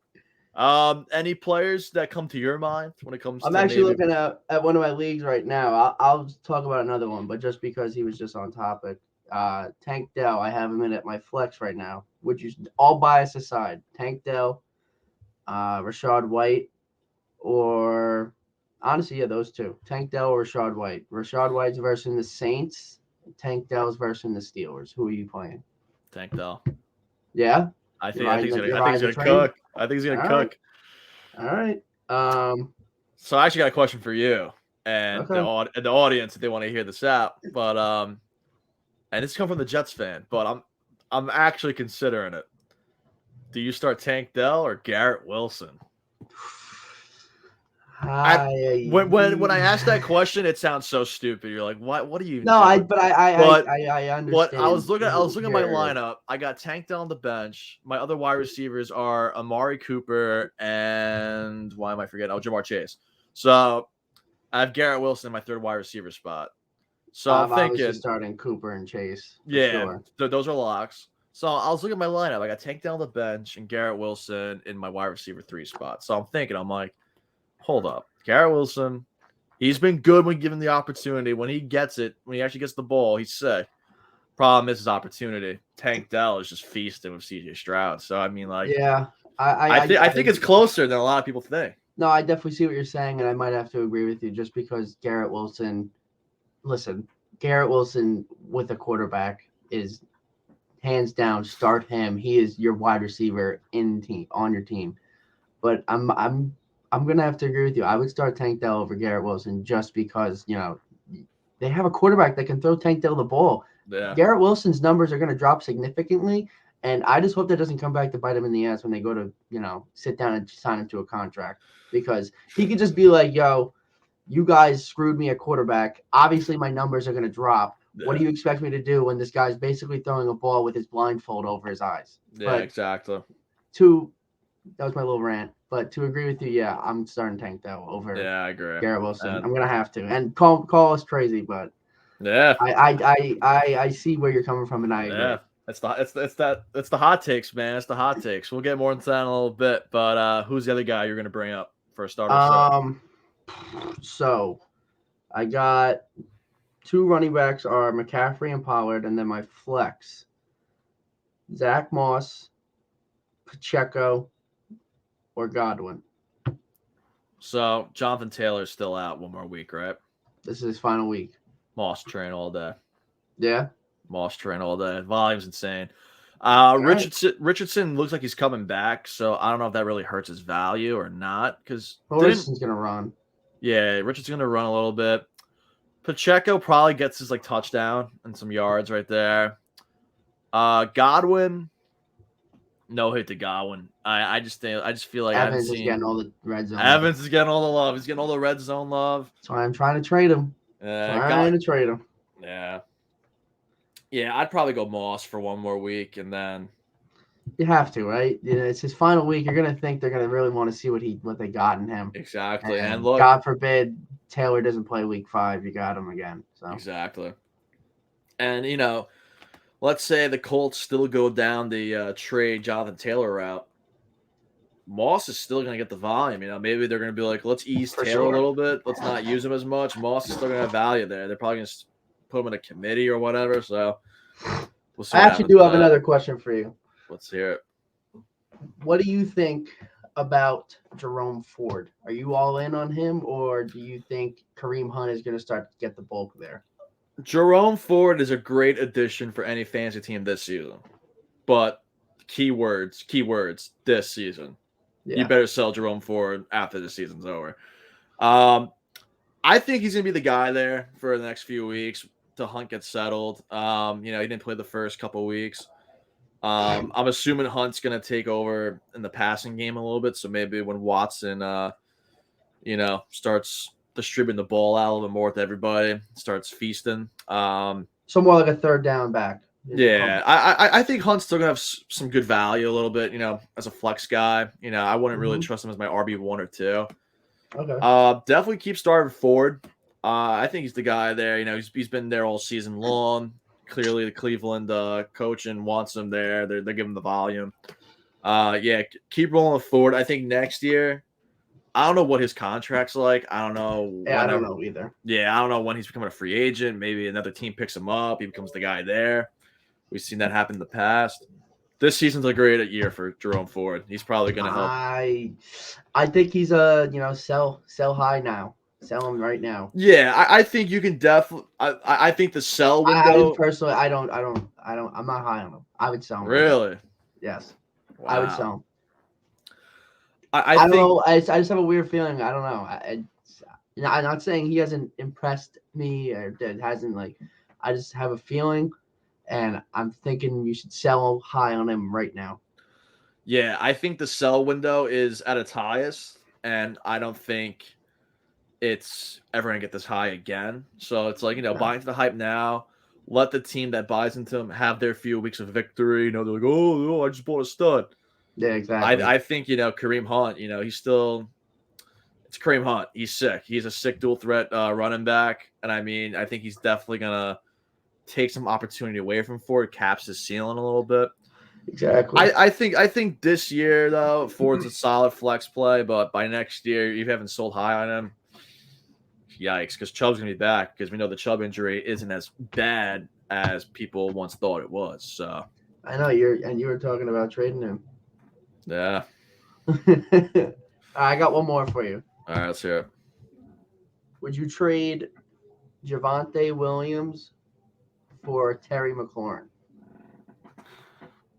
Any players that come to your mind when it comes to I'm actually looking at one of my leagues right now. I'll talk about another one, but just because he was just on topic. Tank Dell, I have him in at my flex right now, which is all bias aside. Tank Dell, Rachaad White, or honestly, yeah, those two. Tank Dell or Rachaad White. Rachaad White's versus the Saints. Tank Dell's versus the Steelers. Who are you playing? Tank Dell. Yeah? I think he's gonna cook. I think he's gonna cook. All right. So I actually got a question for you and the audience if they want to hear this out. But and this comes from the Jets fan, but I'm actually considering it. Do you start Tank Dell or Garrett Wilson? When I asked that question, it sounds so stupid. You're like, what are you? No, I understand. But I was looking at my lineup. I got Tank Dell on the bench. My other wide receivers are Amari Cooper and why am I forgetting? Jamar Chase. So I have Garrett Wilson in my third wide receiver spot. So I'm obviously thinking, starting Cooper and Chase for yeah, sure. those are locks. So I was looking at my lineup. I got Tank down the bench and Garrett Wilson in my wide receiver 3 spot. So I'm thinking, I'm like, hold up. Garrett Wilson, he's been good when given the opportunity. When he gets it, when he actually gets the ball, he's sick. Problem is his opportunity. Tank Dell is just feasting with CJ Stroud. So I mean, like, Yeah, I think it's closer than a lot of people think. no, I definitely see what you're saying, and I might have to agree with you just because Garrett Wilson. Listen, Garrett Wilson with a quarterback is hands down start him. He is your wide receiver on your team. But I'm gonna have to agree with you. I would start Tank Dell over Garrett Wilson just because they have a quarterback that can throw Tank Dell the ball. Yeah. Garrett Wilson's numbers are gonna drop significantly, and I just hope that doesn't come back to bite him in the ass when they go to sit down and sign him to a contract, because he could just be like, yo, you guys screwed me at quarterback. Obviously, my numbers are going to drop. Yeah. What do you expect me to do when this guy's basically throwing a ball with his blindfold over his eyes? Yeah, But exactly. that was my little rant. But to agree with you, yeah, I'm starting Tank Dell over Yeah, I agree. Garrett Wilson. I'm gonna have to, and call us crazy, but yeah, I see where you're coming from, and I agree. yeah. It's the hot takes, man. It's the hot takes. We'll get more into that in a little bit. But who's the other guy you're gonna bring up for a starter? So I got 2 running backs are McCaffrey and Pollard, and then my flex, Zach Moss, Pacheco, or Godwin. So Jonathan Taylor's still out one more week, right? This is his final week. Moss train all day. Yeah. Moss train all day. Volume's insane. Richardson looks like he's coming back, so I don't know if that really hurts his value or not. Because Richardson's gonna run. Yeah, Richardson's gonna run a little bit. Pacheco probably gets his touchdown and some yards right there. Godwin, no hit to Godwin. I just feel like Evans is getting all the red zone. Evans is getting all the love. He's getting all the red zone love. That's why I'm trying to trade him. Yeah. Yeah, I'd probably go Moss for one more week, and then you have to, right? It's his final week. You're gonna think they're gonna really want to see what they got in him. Exactly, and look, God forbid Taylor doesn't play week 5. You got him again. So exactly, and let's say the Colts still go down the trade Jonathan Taylor route. Moss is still going to get the volume. Maybe they're going to be like, let's ease Taylor a little bit. Let's not use him as much. Moss is still going to have value there. They're probably going to put him in a committee or whatever. So we'll see. I actually do have another question for you. Let's hear it. What do you think about Jerome Ford? Are you all in on him, or do you think Kareem Hunt is going to start to get the bulk there? Jerome Ford is a great addition for any fantasy team this season. But keywords this season. Yeah. You better sell Jerome Ford after the season's over. I think he's going to be the guy there for the next few weeks till Hunt gets settled. He didn't play the first couple of weeks. I'm assuming Hunt's going to take over in the passing game a little bit. So maybe when Watson, starts distributing the ball out a little bit more to everybody, starts feasting. So more like a third down back. Yeah, I think Hunt's still gonna have some good value a little bit, as a flex guy. I wouldn't really trust him as my RB1 or 2. Okay. Definitely keep starting Ford. I think he's the guy there. He's been there all season long. Clearly, the Cleveland coaching wants him there. They're giving him the volume. Keep rolling with Ford. I think next year, I don't know what his contract's like. I don't know. Yeah, I don't know either. Yeah, I don't know when he's becoming a free agent. Maybe another team picks him up. He becomes the guy there. We've seen that happen in the past. This season's a great year for Jerome Ford. He's probably going to help. I think he's sell high now. Sell him right now. Yeah, I think you can definitely. I think the sell window. Personally, I'm not high on him. I would sell him. Really? Yes. Wow. I would sell him. I don't know. I just have a weird feeling. I don't know. I'm not saying he hasn't impressed me or hasn't I just have a feeling. And I'm thinking you should sell high on him right now. Yeah, I think the sell window is at its highest, and I don't think it's ever going to get this high again. So it's buy into the hype now. Let the team that buys into him have their few weeks of victory. They're like, oh, I just bought a stud. Yeah, exactly. I think, Kareem Hunt, he's still It's Kareem Hunt. He's sick. He's a sick dual threat running back. And I mean, I think he's definitely going to take some opportunity away from Ford, caps his ceiling a little bit. Exactly. I think this year, though, Ford's a solid flex play. But by next year, you haven't sold high on him. Yikes, because Chubb's going to be back because we know the Chubb injury isn't as bad as people once thought it was. So I know you were talking about trading him. yeah. I got one more for you. All right, let's hear it. Would you trade Javonte Williams for Terry McLaurin?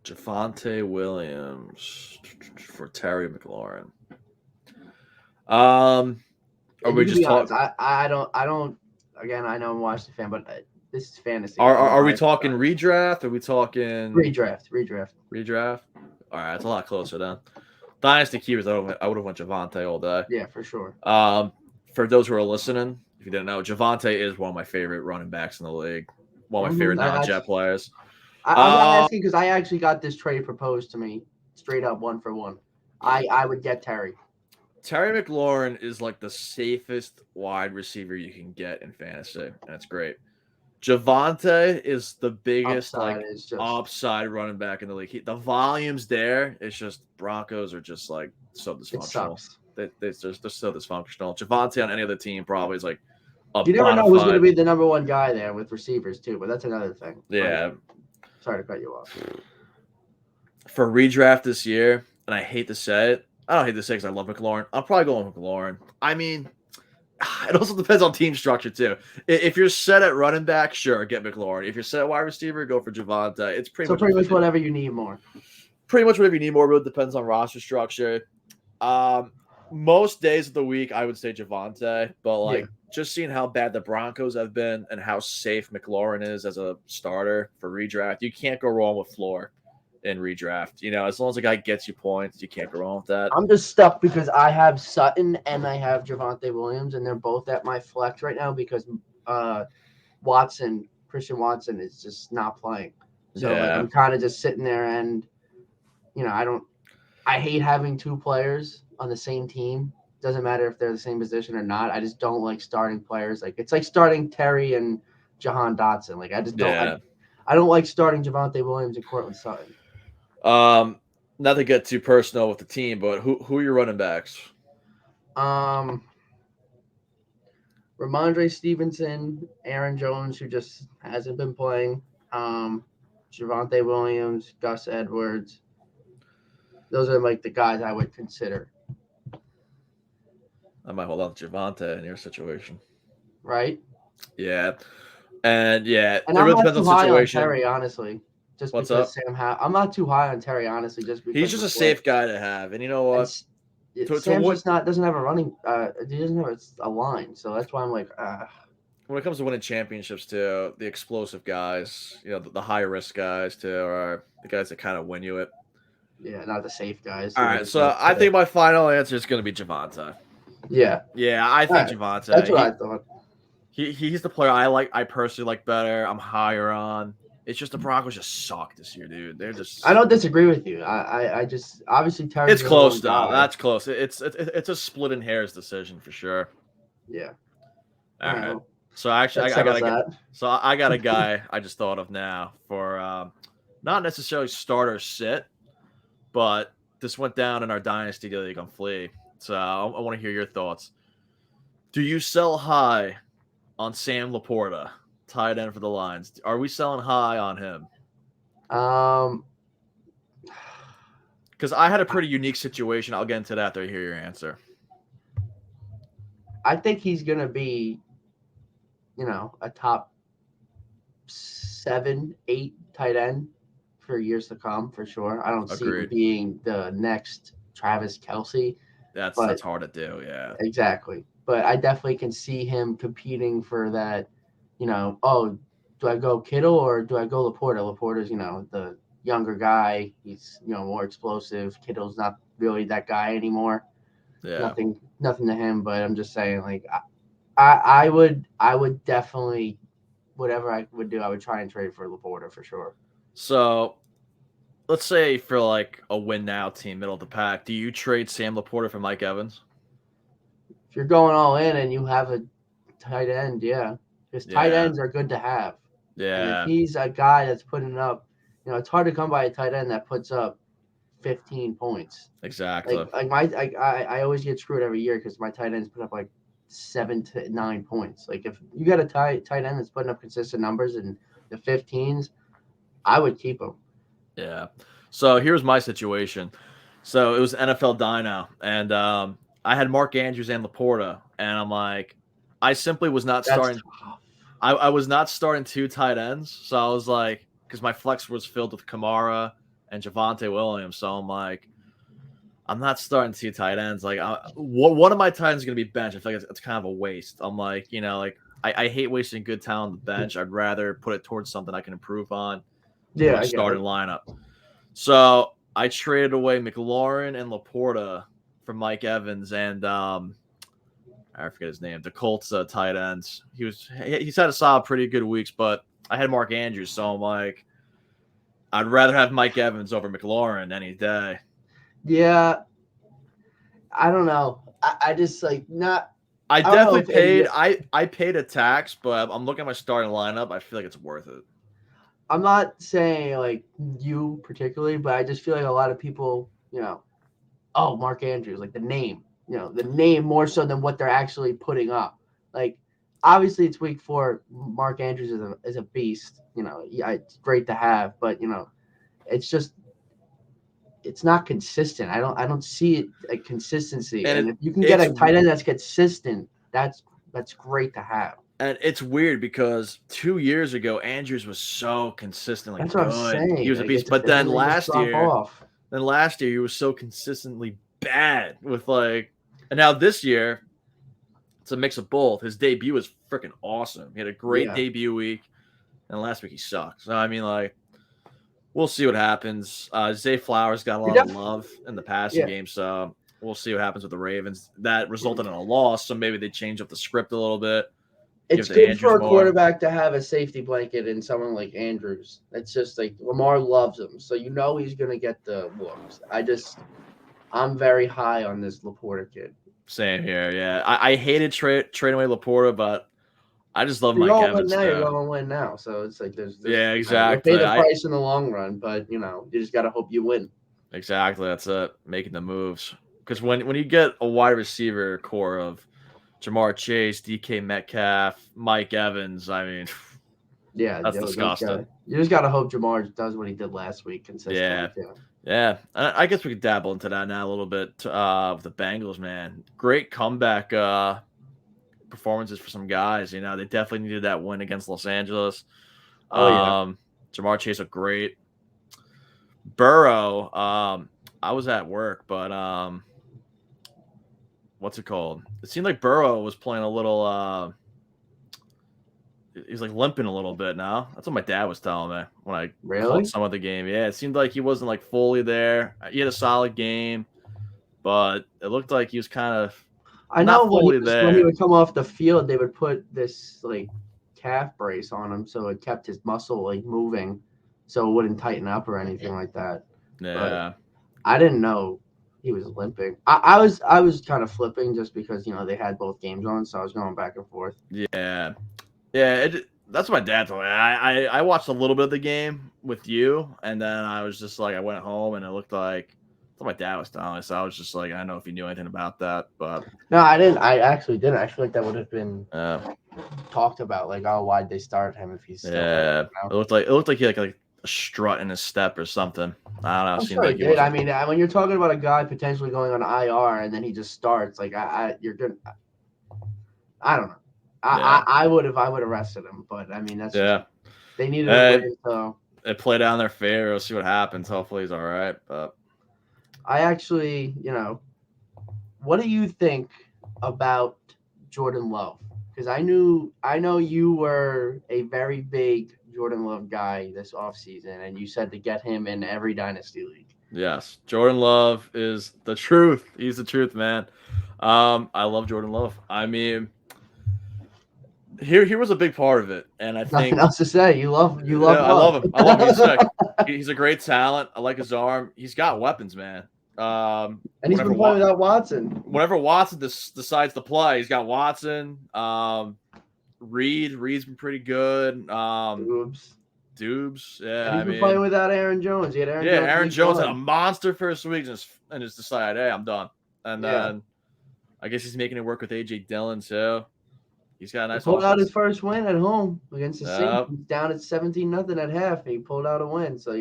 Javonte Williams for Terry McLaurin. Are we just talking? I don't. Again, I know I'm a Washington fan, but this is fantasy. Are we talking redraft? Are we talking redraft? Redraft. All right, it's a lot closer then. Dynasty keepers, I would have went Javonte all day. Yeah, for sure. For those who are listening, if you didn't know, Javonte is one of my favorite running backs in the league. One of my favorite non-Jet players. I'm not asking because I actually got this trade proposed to me straight up 1-for-1. I would get Terry. Terry McLaurin is like the safest wide receiver you can get in fantasy. That's great. Javonte is the biggest upside running back in the league. The volume's there. It's just Broncos are just like so dysfunctional. They're so dysfunctional. Javonte on any other team probably is like you never know who's going to be the number one guy there with receivers too, but that's another thing. Yeah. Sorry to cut you off. For redraft this year, and I hate to say it, I don't hate to say it because I love McLaurin. I'll probably go with McLaurin. I mean, it also depends on team structure too. If you're set at running back, sure, get McLaurin. If you're set at wide receiver, go for Javonte. It's pretty much whatever you need more. Pretty much whatever you need more. Really depends on roster structure. Most days of the week, I would say Javonte, but just seeing how bad the Broncos have been and how safe McLaurin is as a starter for redraft, you can't go wrong with floor in redraft. You know, as long as the guy gets you points, you can't go wrong with that. I'm just stuck because I have Sutton and I have Javonte Williams, and they're both at my flex right now because Christian Watson is just not playing. So I'm kind of just sitting there, and I hate having two players on the same team. Doesn't matter if they're the same position or not. I just don't like starting players. Like it's like starting Terry and Jahan Dotson. Like I just don't. I don't like starting Javonte Williams and Cortland Sutton. Not to get too personal with the team, but who are your running backs? Ramondre Stevenson, Aaron Jones, who just hasn't been playing. Javonte Williams, Gus Edwards. Those are like the guys I would consider. I might hold on to Javonte in your situation. Right? Yeah. And it really depends on the situation. On Terry, honestly. Just What's because up? I'm not too high on Terry, honestly. Just because he's just a safe guy to have, and you know what? Sam just doesn't have a running. He doesn't have a line, so that's why I'm like. When it comes to winning championships, too, the explosive guys, the high risk guys, too, are the guys that kind of win you it. Yeah, not the safe guys. All right, so I think my final answer is going to be Javonte. Yeah. Yeah, I think Javonte. That's what I thought. He's the player I personally like better. I'm higher on. It's just the Broncos just suck this year, dude. They're just. I don't disagree with you. I just obviously Terry's. It's close though. That's close. It's a split in hairs decision for sure. Yeah. All right. So actually, I got a guy I just thought of now for not necessarily starter sit, but this went down in our dynasty league on Flea. So I want to hear your thoughts. Do you sell high on Sam Laporta, tight end for the Lions? Are we selling high on him? Because I had a pretty unique situation. I'll get into that after I hear your answer. I think he's going to be, a top 7, 8 tight end for years to come, for sure. I don't see him being the next Travis Kelce. That's hard to do, yeah. Exactly. But I definitely can see him competing for that, do I go Kittle or do I go Laporta? Laporta's, the younger guy. He's, more explosive. Kittle's not really that guy anymore. Yeah. Nothing to him, but I'm just saying, like, I would definitely, whatever I would do, I would try and trade for Laporta for sure. So let's say for like a win now team, middle of the pack, do you trade Sam Laporta for Mike Evans? if you're going all in and you have a tight end, yeah, because tight Yeah. ends are good to have. And if Yeah. he's a guy that's putting up, it's hard to come by a tight end that puts up 15 points. Exactly. I always get screwed every year because my tight ends put up like 7 to 9 points. Like if you got a tight end that's putting up consistent numbers in the 15s, I would keep him. Yeah. So here's my situation. So it was NFL Dyno, and I had Mark Andrews and Laporta, and I'm like, I simply was not starting. I was not starting 2 tight ends, so I was like, because my flex was filled with Kamara and Javonte Williams, so I'm like, I'm not starting 2 tight ends. Like, one of my tight ends is gonna be bench. I feel like it's kind of a waste. I'm like, I hate wasting good talent on the bench. I'd rather put it towards something I can improve on. Yeah, I started lineup. So I traded away McLaurin and Laporta for Mike Evans and I forget his name, the Colts tight ends. He's had a solid, pretty good weeks, but I had Mark Andrews, so I'm like, I'd rather have Mike Evans over McLaurin any day. Yeah, I don't know. I just like not. I definitely paid. I paid a tax, but I'm looking at my starting lineup. I feel like it's worth it. I'm not saying like you particularly, but I just feel like a lot of people, oh, Mark Andrews, like the name more so than what they're actually putting up. Like, obviously it's week 4. Mark Andrews is a beast. It's great to have, but it's just it's not consistent. I don't see it like consistency. And if you can get a tight end that's consistent, that's great to have. And it's weird because 2 years ago, Andrews was so consistently That's what good. I'm saying. He was a beast. But then last year, he was so consistently bad with and now this year, it's a mix of both. His debut was freaking awesome. He had a great debut week, and last week he sucked. So I mean, we'll see what happens. Zay Flowers got a lot of love in the passing game, so we'll see what happens with the Ravens. That resulted in a loss, so maybe they change up the script a little bit. It's good for a quarterback to have a safety blanket in someone like Andrews. It's just like Lamar loves him, so he's going to get the looks. I'm very high on this Laporta kid. Same here, yeah. I hated trading away Laporta, but I just love Mike Evans. You're going to win now, so it's like there's yeah, exactly. You'll pay the price in the long run, but you just got to hope you win. Exactly, that's it. Making the moves, because when you get a wide receiver core of Jamar Chase, DK Metcalf, Mike Evans, I mean, that's disgusting. You just got to hope Jamar does what he did last week consistently. Yeah. I guess we could dabble into that now a little bit with the Bengals, man. Great comeback performances for some guys. They definitely needed that win against Los Angeles. Jamar Chase looked great. Burrow, I was at work, but what's it called? It seemed like Burrow was playing a little he's like limping a little bit now. That's what my dad was telling me when I called some of the game. Yeah, it seemed like he wasn't like fully there. He had a solid game, but it looked like he was kind of when he would come off the field, they would put this like calf brace on him so it kept his muscle like moving so it wouldn't tighten up or anything like that. Yeah. But I didn't know he was limping. I was kind of flipping just because they had both games on, so I was going back and forth. Yeah. Yeah, that's what my dad told me. I watched a little bit of the game with you, and then I was just like, I went home, and it looked like that's what my dad was telling me. So I was just like, I don't know if you knew anything about that, but no, I didn't. I actually didn't. I feel like that would have been talked about, like, oh, why'd they start him if he's still there, it looked like he had like a strut in his step or something. I don't know. I'm sure he did. I mean, when you're talking about a guy potentially going on IR and then he just starts, like, you're good. I don't know. I would have arrested him, but I mean that's they needed a win, so it played out in their favor. We'll see what happens. Hopefully he's all right. But I actually, what do you think about Jordan Love? Because I know you were a very big Jordan Love guy this offseason, and you said to get him in every dynasty league. Yes, Jordan Love is the truth. He's the truth, man. I love Jordan Love. I mean, Here was a big part of it, and I think nothing else to say. You love. I love him. I love him. He's sick. He's a great talent. I like his arm. He's got weapons, man. And he's been playing without Watson. Whenever Watson decides to play, he's got Watson. Reed's been pretty good. Dubes. Yeah, and he's been playing without Aaron Jones. He had Aaron Jones. Aaron Jones had a monster first week and just decided, hey, I'm done. And then I guess he's making it work with AJ Dillon, so he's got a nice. He pulled out his first win at home against the Saints. He's down at 17-0 at half. He pulled out a win, so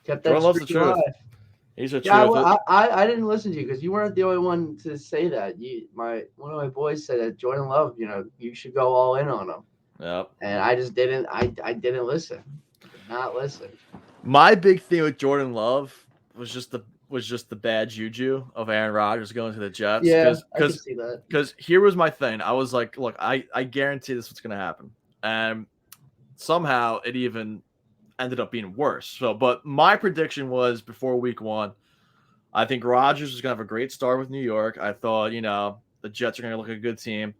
kept that streak alive. He's a I didn't listen to you because you weren't the only one to say that. One of my boys said that Jordan Love, you should go all in on him. Yep. And I just didn't. I didn't listen. Did not listen. My big thing with Jordan Love was just the bad juju of Aaron Rodgers going to the Jets. Yeah, I can see that. Because here was my thing. I was like, look, I guarantee this is what's going to happen. And somehow it even ended up being worse. So, but my prediction was before week 1, I think Rodgers was going to have a great start with New York. I thought, the Jets are going to look like a good team.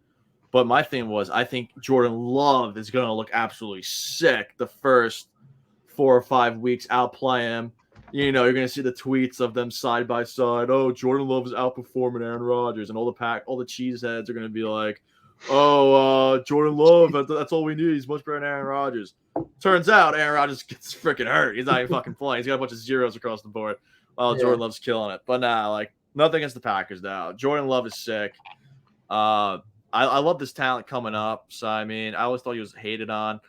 But my thing was, I think Jordan Love is going to look absolutely sick the first 4 or 5 weeks, outplay him. You're going to see the tweets of them side by side. Oh, Jordan Love is outperforming Aaron Rodgers, and all the cheeseheads are going to be like, "Oh, Jordan Love, that's all we need. He's much better than Aaron Rodgers." Turns out Aaron Rodgers gets freaking hurt. He's not even fucking playing. He's got a bunch of zeros across the board. Jordan Love's killing it. But nothing against the Packers now. Jordan Love is sick. I love this talent coming up. So I always thought he was hated on.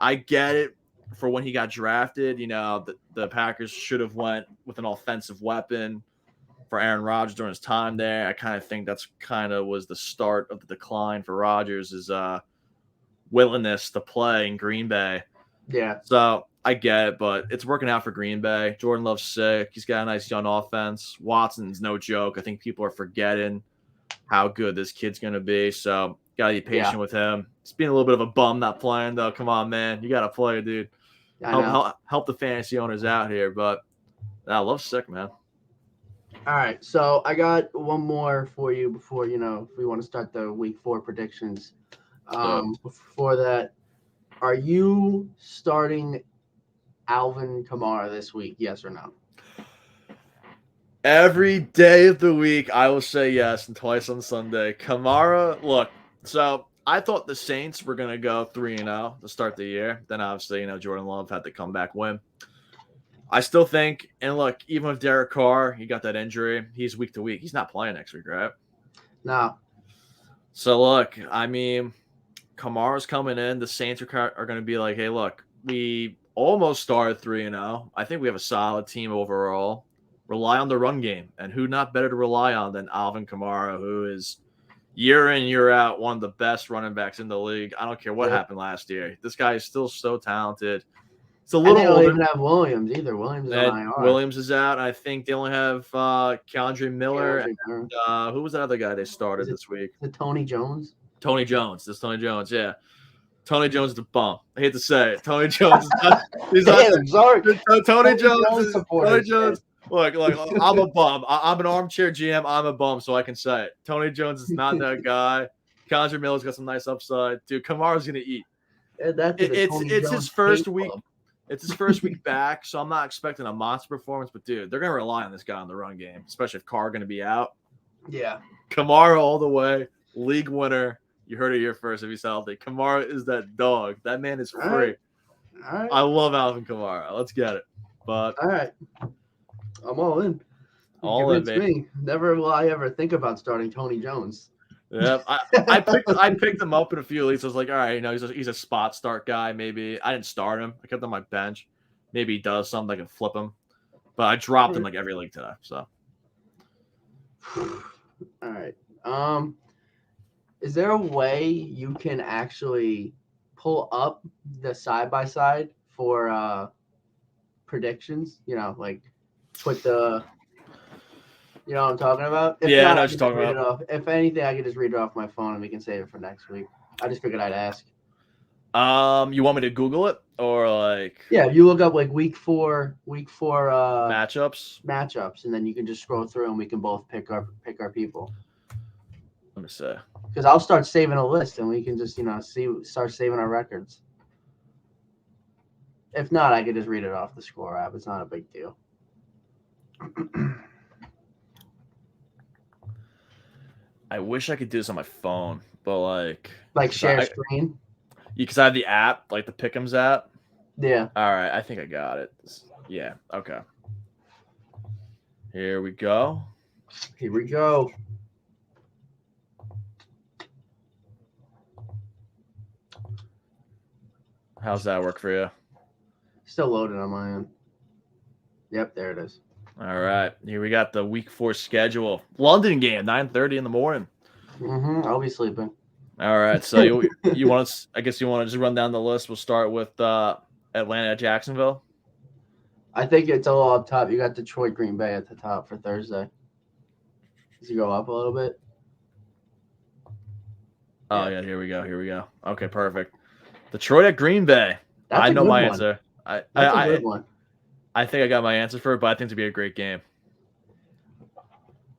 I get it. For when he got drafted, the Packers should have went with an offensive weapon for Aaron Rodgers during his time there. I kind of think that's was the start of the decline for Rodgers' is willingness to play in Green Bay. Yeah. So I get it, but it's working out for Green Bay. Jordan Love's sick. He's got a nice young offense. Watson's no joke. I think people are forgetting how good this kid's going to be. So got to be patient with him. He's being a little bit of a bum not playing, though. Come on, man. You got to play, dude. Help the fantasy owners out here, but I love sick, man. All right, so I got one more for you before if we want to start the week 4 predictions. Before that, are you starting Alvin Kamara this week? Yes or no? Every day of the week, I will say yes, and twice on Sunday. Kamara, look, so I thought the Saints were going to go 3-0 to start the year. Then obviously, Jordan Love had the comeback win. I still think, and look, even with Derek Carr, he got that injury. He's week to week. He's not playing next week, right? No. So look, Kamara's coming in. The Saints are going to be like, hey, look, we almost started 3-0. I think we have a solid team overall. Rely on the run game. And who not better to rely on than Alvin Kamara, who is year in, year out, one of the best running backs in the league. I don't care what happened last year. This guy is still so talented. It's a little older. They don't even have Williams either. Williams is on IR. Williams is out. I think they only have Keandre Miller. And, who was that other guy they started this week? Is it Tony Jones? Tony Jones. This Tony Jones, yeah. Tony Jones is a bum. I hate to say it. Tony Jones is not. Tony Jones. Look, I'm a bum. I'm an armchair GM. I'm a bum, so I can say it. Tony Jones is not that guy. Keandre Miller's got some nice upside. Dude, Kamara's going to eat. It's his first week. It's his first week back, so I'm not expecting a monster performance. But, dude, they're going to rely on this guy on the run game, especially if Carr going to be out. Yeah. Kamara all the way. League winner. You heard it here first if he's healthy. Kamara is that dog. That man is free. All right. I love Alvin Kamara. Let's get it. But all right. I'm all in. All in, baby. Me. Never will I ever think about starting Tony Jones. Yeah, I picked him up in a few leagues. I was like, all right, he's a spot start guy. Maybe I didn't start him. I kept him on my bench. Maybe he does something. I can flip him. But I dropped him like every league today. So, all right. Is there a way you can actually pull up the side by side for predictions? Like put the. You know what I'm talking about? I know what you're talking about. If anything, I can just read it off my phone and we can save it for next week. I just figured I'd ask. You want me to Google it or like? Yeah, if you look up like week four matchups, and then you can just scroll through and we can both pick our people. Let me see. Because I'll start saving a list and we can just start saving our records. If not, I could just read it off the score app. It's not a big deal. I wish I could do this on my phone, but Like because share screen. I have the app, like the Pick'ems app. Yeah. All right, I think I got it. Yeah. Okay. Here we go. Here we go. How's that work for you? Still loaded on my end. Yep, there it is. All right. Here we got the week 4 schedule. London game, 9:30 in the morning. I'll be sleeping. All right. So you want to? I guess you want to just run down the list. We'll start with Atlanta at Jacksonville. I think it's all up top. You got Detroit, Green Bay at the top for Thursday. Does it go up a little bit? Oh yeah. Here we go. Okay, perfect. Detroit at Green Bay. That's I a know good my one. answer. That's a good one. I think I got my answer for it, but I think it'd be a great game.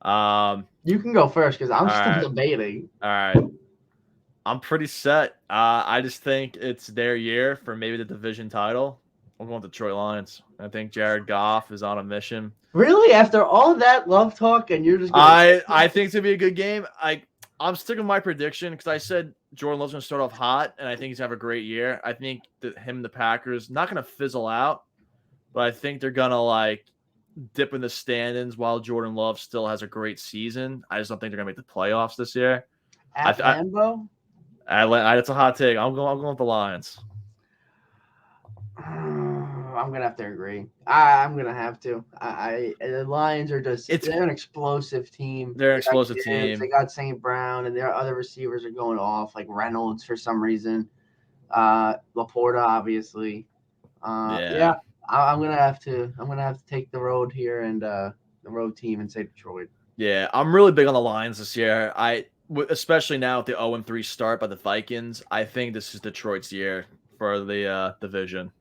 You can go first because I'm all still debating. All right. I'm pretty set. I just think it's their year for maybe the division title. I'm going with Detroit Lions. I think Jared Goff is on a mission. Really? After all that love talk, and you're just I think it's gonna be a good game. I'm sticking with my prediction because I said Jordan Love's gonna start off hot, and I think he's gonna have a great year. I think that him and the Packers not gonna fizzle out, but I think they're gonna like dip in the standings while Jordan Love still has a great season. I just don't think they're gonna make the playoffs this year. at Lambeau. It's a hot take. I'm going with the Lions. I'm gonna have to agree. I'm gonna have to. The Lions are they're an explosive team. They're an explosive team. They got St. Brown, and their other receivers are going off, like Reynolds for some reason. Laporta, obviously. Yeah. I'm gonna have to take the road here and the road team and say Detroit. Yeah, I'm really big on the Lions this year. Especially now with the 0-3 start by the Vikings. I think this is Detroit's year for the division.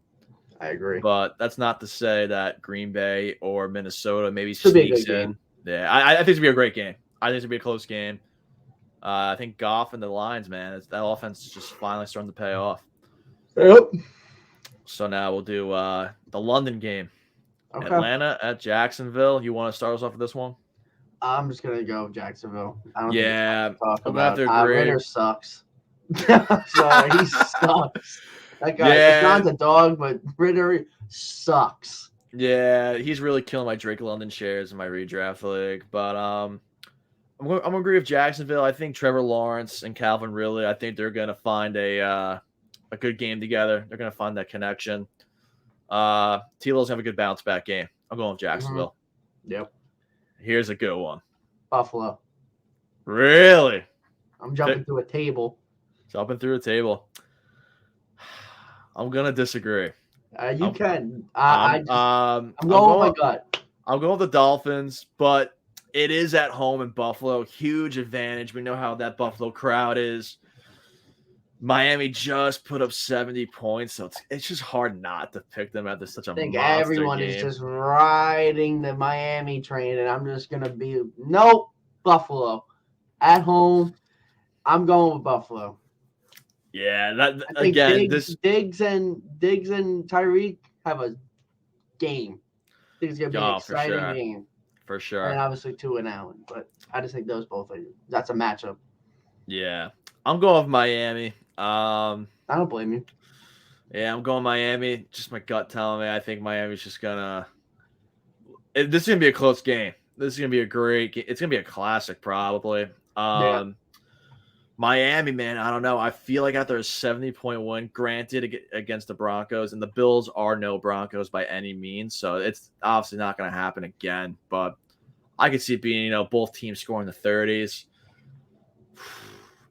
I agree. But that's not to say that Green Bay or Minnesota maybe sneaks in. Yeah, I think it's going to be a great game. I think it's going to be a close game. I think Goff and the Lions, man, that offense is just finally starting to pay off. Yep. So now we'll do the London game. Okay. Atlanta at Jacksonville. You want to start us off with this one? I'm just going to go Jacksonville. I don't talk I'm about it. Ritter sucks. Sorry, he sucks. That guy, John's a dog, but Ritter sucks. Yeah, he's really killing my Drake London shares in my redraft league. But I'm going to agree with Jacksonville. I think Trevor Lawrence and Calvin Ridley, I think they're going to find a good game together. They're going to find that connection. T-Low's going to have a good bounce back game. I'm going with Jacksonville. Mm-hmm. Yep. Here's a good one. Buffalo. Really? I'm jumping through a table. Jumping through a table. I'm gonna disagree. You can. I'm going with my gut. I'm going with the Dolphins, but it is at home in Buffalo. Huge advantage. We know how that Buffalo crowd is. Miami just put up 70 points, so it's just hard not to pick them at such a monster game. Everyone is just riding the Miami train, and I'm just gonna be Buffalo at home. I'm going with Buffalo. Yeah, that again. Diggs and Tyreek have a game. I think it's gonna be an exciting game for sure. And obviously Tua and Allen, but I just think those both that's a matchup. Yeah, I'm going with Miami. I don't blame you. Yeah, I'm going Miami. Just my gut telling me I think Miami's just gonna. This is gonna be a close game. This is gonna be a great game. It's gonna be a classic, probably. Miami, man, I don't know. I feel like after a 70-point win, granted against the Broncos, and the Bills are no Broncos by any means, so it's obviously not going to happen again. But I could see it being, both teams scoring the 30s.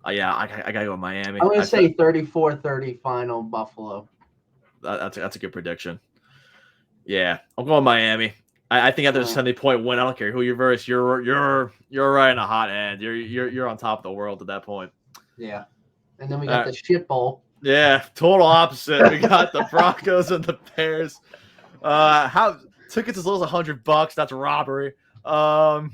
Yeah, I got to go with Miami. I'm going to say 34-30 final Buffalo. That's a good prediction. Yeah, I'm going Miami. I think after a 70-point win, I don't care who you're versus. You're right in a hot end. You're on top of the world at that point. Yeah, and then we got the shit bowl. Yeah, total opposite. We got the Broncos and the Bears. How tickets as low as $100? That's robbery. All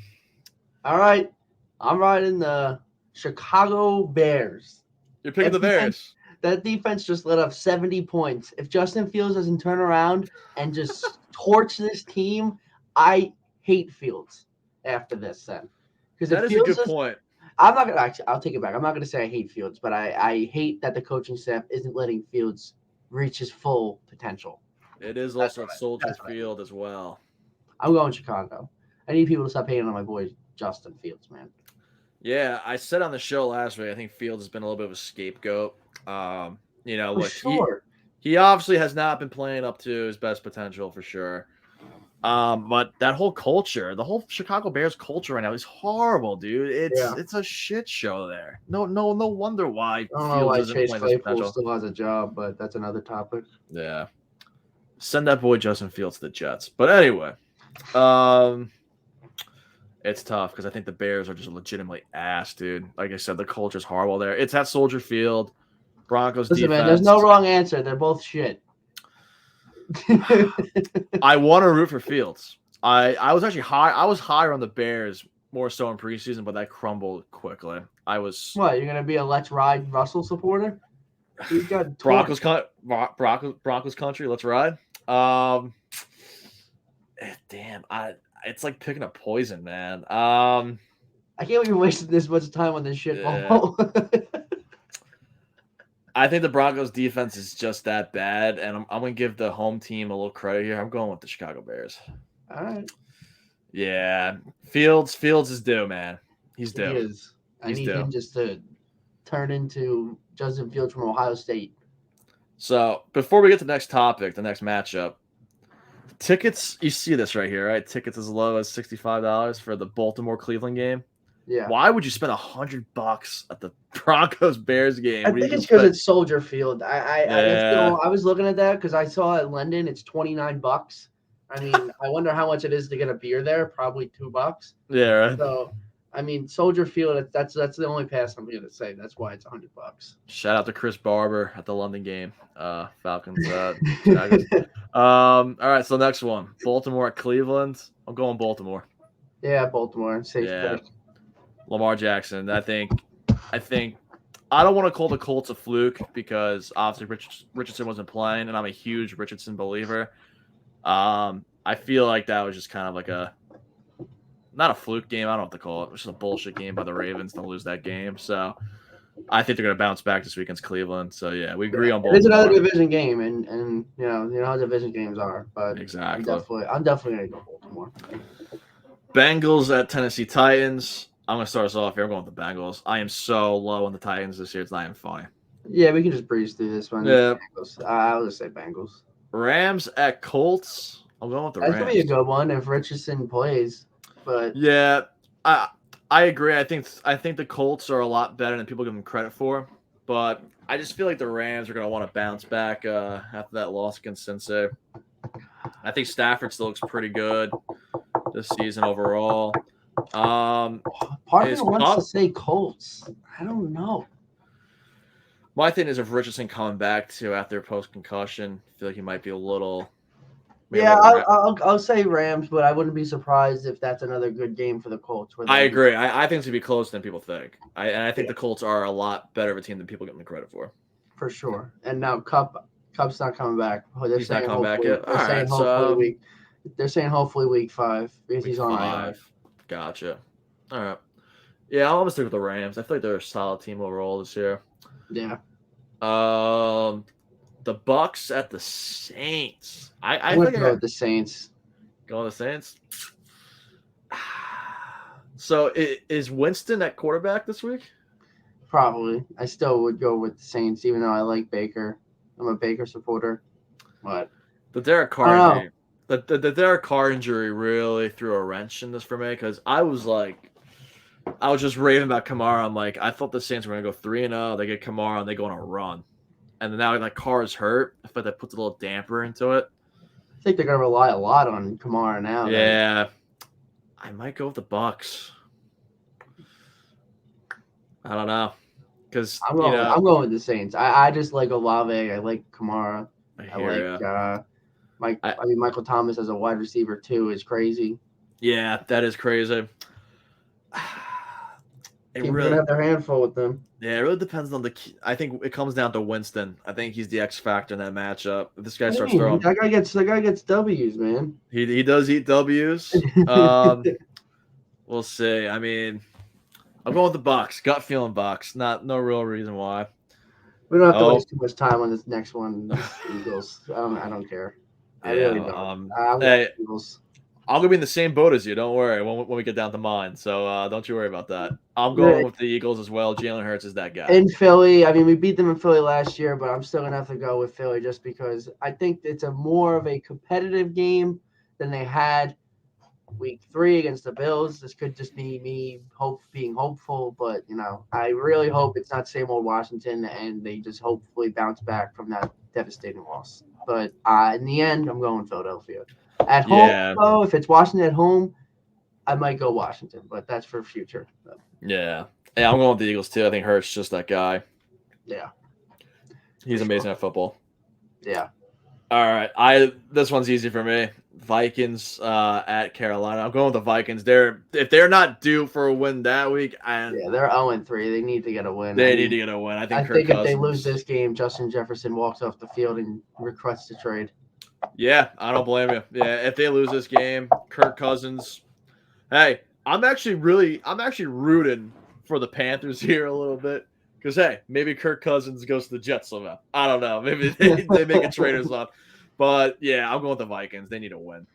right, I'm riding the Chicago Bears. You're picking the Bears. That defense just let up 70 points. If Justin Fields doesn't turn around and just torch this team, I hate Fields after this. Then, because that is a good point. I'm not gonna actually. I'll take it back. I'm not gonna say I hate Fields, but I hate that the coaching staff isn't letting Fields reach his full potential. It is That's also at Soldier Field as well. I'm going Chicago. I need people to stop hating on my boy Justin Fields, man. Yeah, I said on the show last week, I think Fields has been a little bit of a scapegoat. Look, Sure. he obviously has not been playing up to his best potential for sure. But that whole culture, the whole Chicago Bears culture right now is horrible, dude. It's a shit show there. No wonder why I don't know Fields why isn't Chase playing his Claypool potential. still has a job, but that's another topic. Yeah. Send that boy Justin Fields to the Jets. But anyway, it's tough because I think the Bears are just legitimately ass, dude. Like I said, the culture's horrible there. It's at Soldier Field. Broncos Listen, defense. man, there's no wrong answer. They're both shit. I want to root for Fields. I was actually high. I was higher on the Bears more so in preseason, but that crumbled quickly. I was What? You're gonna be a Let's Ride Russell supporter? He's got Broncos country. Let's ride. Damn. It's like picking a poison, man. I can't believe you're wasting this much time on this shit. Yeah. I think the Broncos defense is just that bad, and I'm going to give the home team a little credit here. I'm going with the Chicago Bears. All right. Yeah. Fields is due, man. He's due. He is. I need him just to turn into Justin Fields from Ohio State. So before we get to the next topic, the next matchup, tickets, you see this right here, right? Tickets as low as $65 for the Baltimore-Cleveland game. Yeah. Why would you spend $100 at the Broncos-Bears game? I think it's because it's Soldier Field. I was looking at that because I saw at London it's $29. I mean, I wonder how much it is to get a beer there. Probably $2. Yeah, right. So, I mean, Soldier Field. That's the only pass I'm gonna say. That's why it's $100. Shout out to Chris Barber at the London game. Falcons. All right, so next one, Baltimore at Cleveland. I'm going Baltimore. Yeah, Baltimore. Safe pick. Lamar Jackson. I think I don't want to call the Colts a fluke because obviously Richardson wasn't playing, and I'm a huge Richardson believer. I feel like that was just kind of like not a fluke game. I don't know what to call it. It was just a bullshit game by the Ravens to lose that game. So I think they're going to bounce back this week against Cleveland. So yeah, we agree on Baltimore. It's another division game, and you know how division games are. But exactly, I'm definitely going to go Baltimore. Bengals at Tennessee Titans. I'm going to start us off here. I'm going with the Bengals. I am so low on the Titans this year. It's not even funny. Yeah, we can just breeze through this one. Yeah. I'll just say Bengals. Rams at Colts. I'm going with the Rams. That's going to be a good one if Richardson plays. But yeah, I agree. I think the Colts are a lot better than people give them credit for. But I just feel like the Rams are going to want to bounce back after that loss against Cincy. I think Stafford still looks pretty good this season overall. Part of me wants to say Colts. I don't know. My thing is if Richardson coming back to after post-concussion, I feel like he might be a little. Yeah, I'll say Rams, but I wouldn't be surprised if that's another good game for the Colts. I agree. I think it's going to be closer than people think. I think the Colts are a lot better of a team than people give them credit for. For sure. And now Cup's not coming back. He's not coming back yet? They're saying hopefully week 5 because he's on IR. Gotcha. All right. Yeah, I'm going to stick with the Rams. I feel like they're a solid team overall this year. Yeah. The Bucks at the Saints. I would go with the Saints. Go with the Saints. So is Winston at quarterback this week? Probably. I still would go with the Saints, even though I like Baker. I'm a Baker supporter. But the Derek Carr injury. The Derek Carr injury really threw a wrench in this for me because I was just raving about Kamara. I'm like, I thought the Saints were going to go 3-0. They get Kamara and they go on a run. And then now that Carr is hurt, I feel like that puts a little damper into it. I think they're going to rely a lot on Kamara now. Yeah. I might go with the Bucks. I don't know. Because I'm going with the Saints. I just like Olave. I like Kamara. Michael Thomas as a wide receiver too is crazy. Yeah, that is crazy. Teams gonna have their handful with them. Yeah, it really depends on I think it comes down to Winston. I think he's the X factor in that matchup. If this guy starts throwing, that guy gets W's, man. He does eat W's. We'll see. I mean, I'm going with the Bucks. Gut feeling Bucks. No real reason why. We don't have to Oh, waste too much time on this next one. This Eagles. I don't care. I really yeah. don't. I'm going Hey, Eagles. I'm gonna be in the same boat as you. Don't worry when we get down to mine. So don't you worry about that. I'm The- going with the Eagles as well. Jalen Hurts is that guy. In Philly, I mean, we beat them in Philly last year, but I'm still gonna have to go with Philly just because I think it's a more of a competitive game than they had week 3 against the Bills. This could just be me being hopeful, but I really hope it's not same old Washington and they just hopefully bounce back from that devastating loss. But in the end, I'm going Philadelphia. At home, Yeah, though, if it's Washington at home, I might go Washington, but that's for future. yeah. Yeah, I'm going with the Eagles too. I think Hurts just that guy. Yeah, He's for amazing sure. at football. Yeah. All right, this one's easy for me. Vikings at Carolina. I'm going with the Vikings. If they're not due for a win that week, and Yeah, they're 0-3. They need to get a win. I they need to mean, get a win. I I think Kirk think if they lose Cousins. this game, Justin Jefferson walks off the field and requests a trade. Yeah, I don't blame you. Yeah, if they lose this game, Kirk Cousins. Hey, I'm actually rooting for the Panthers here a little bit because hey, maybe Kirk Cousins goes to the Jets somehow. I don't know. Maybe they make a trade or something. But yeah, I'm going with the Vikings. They need a win.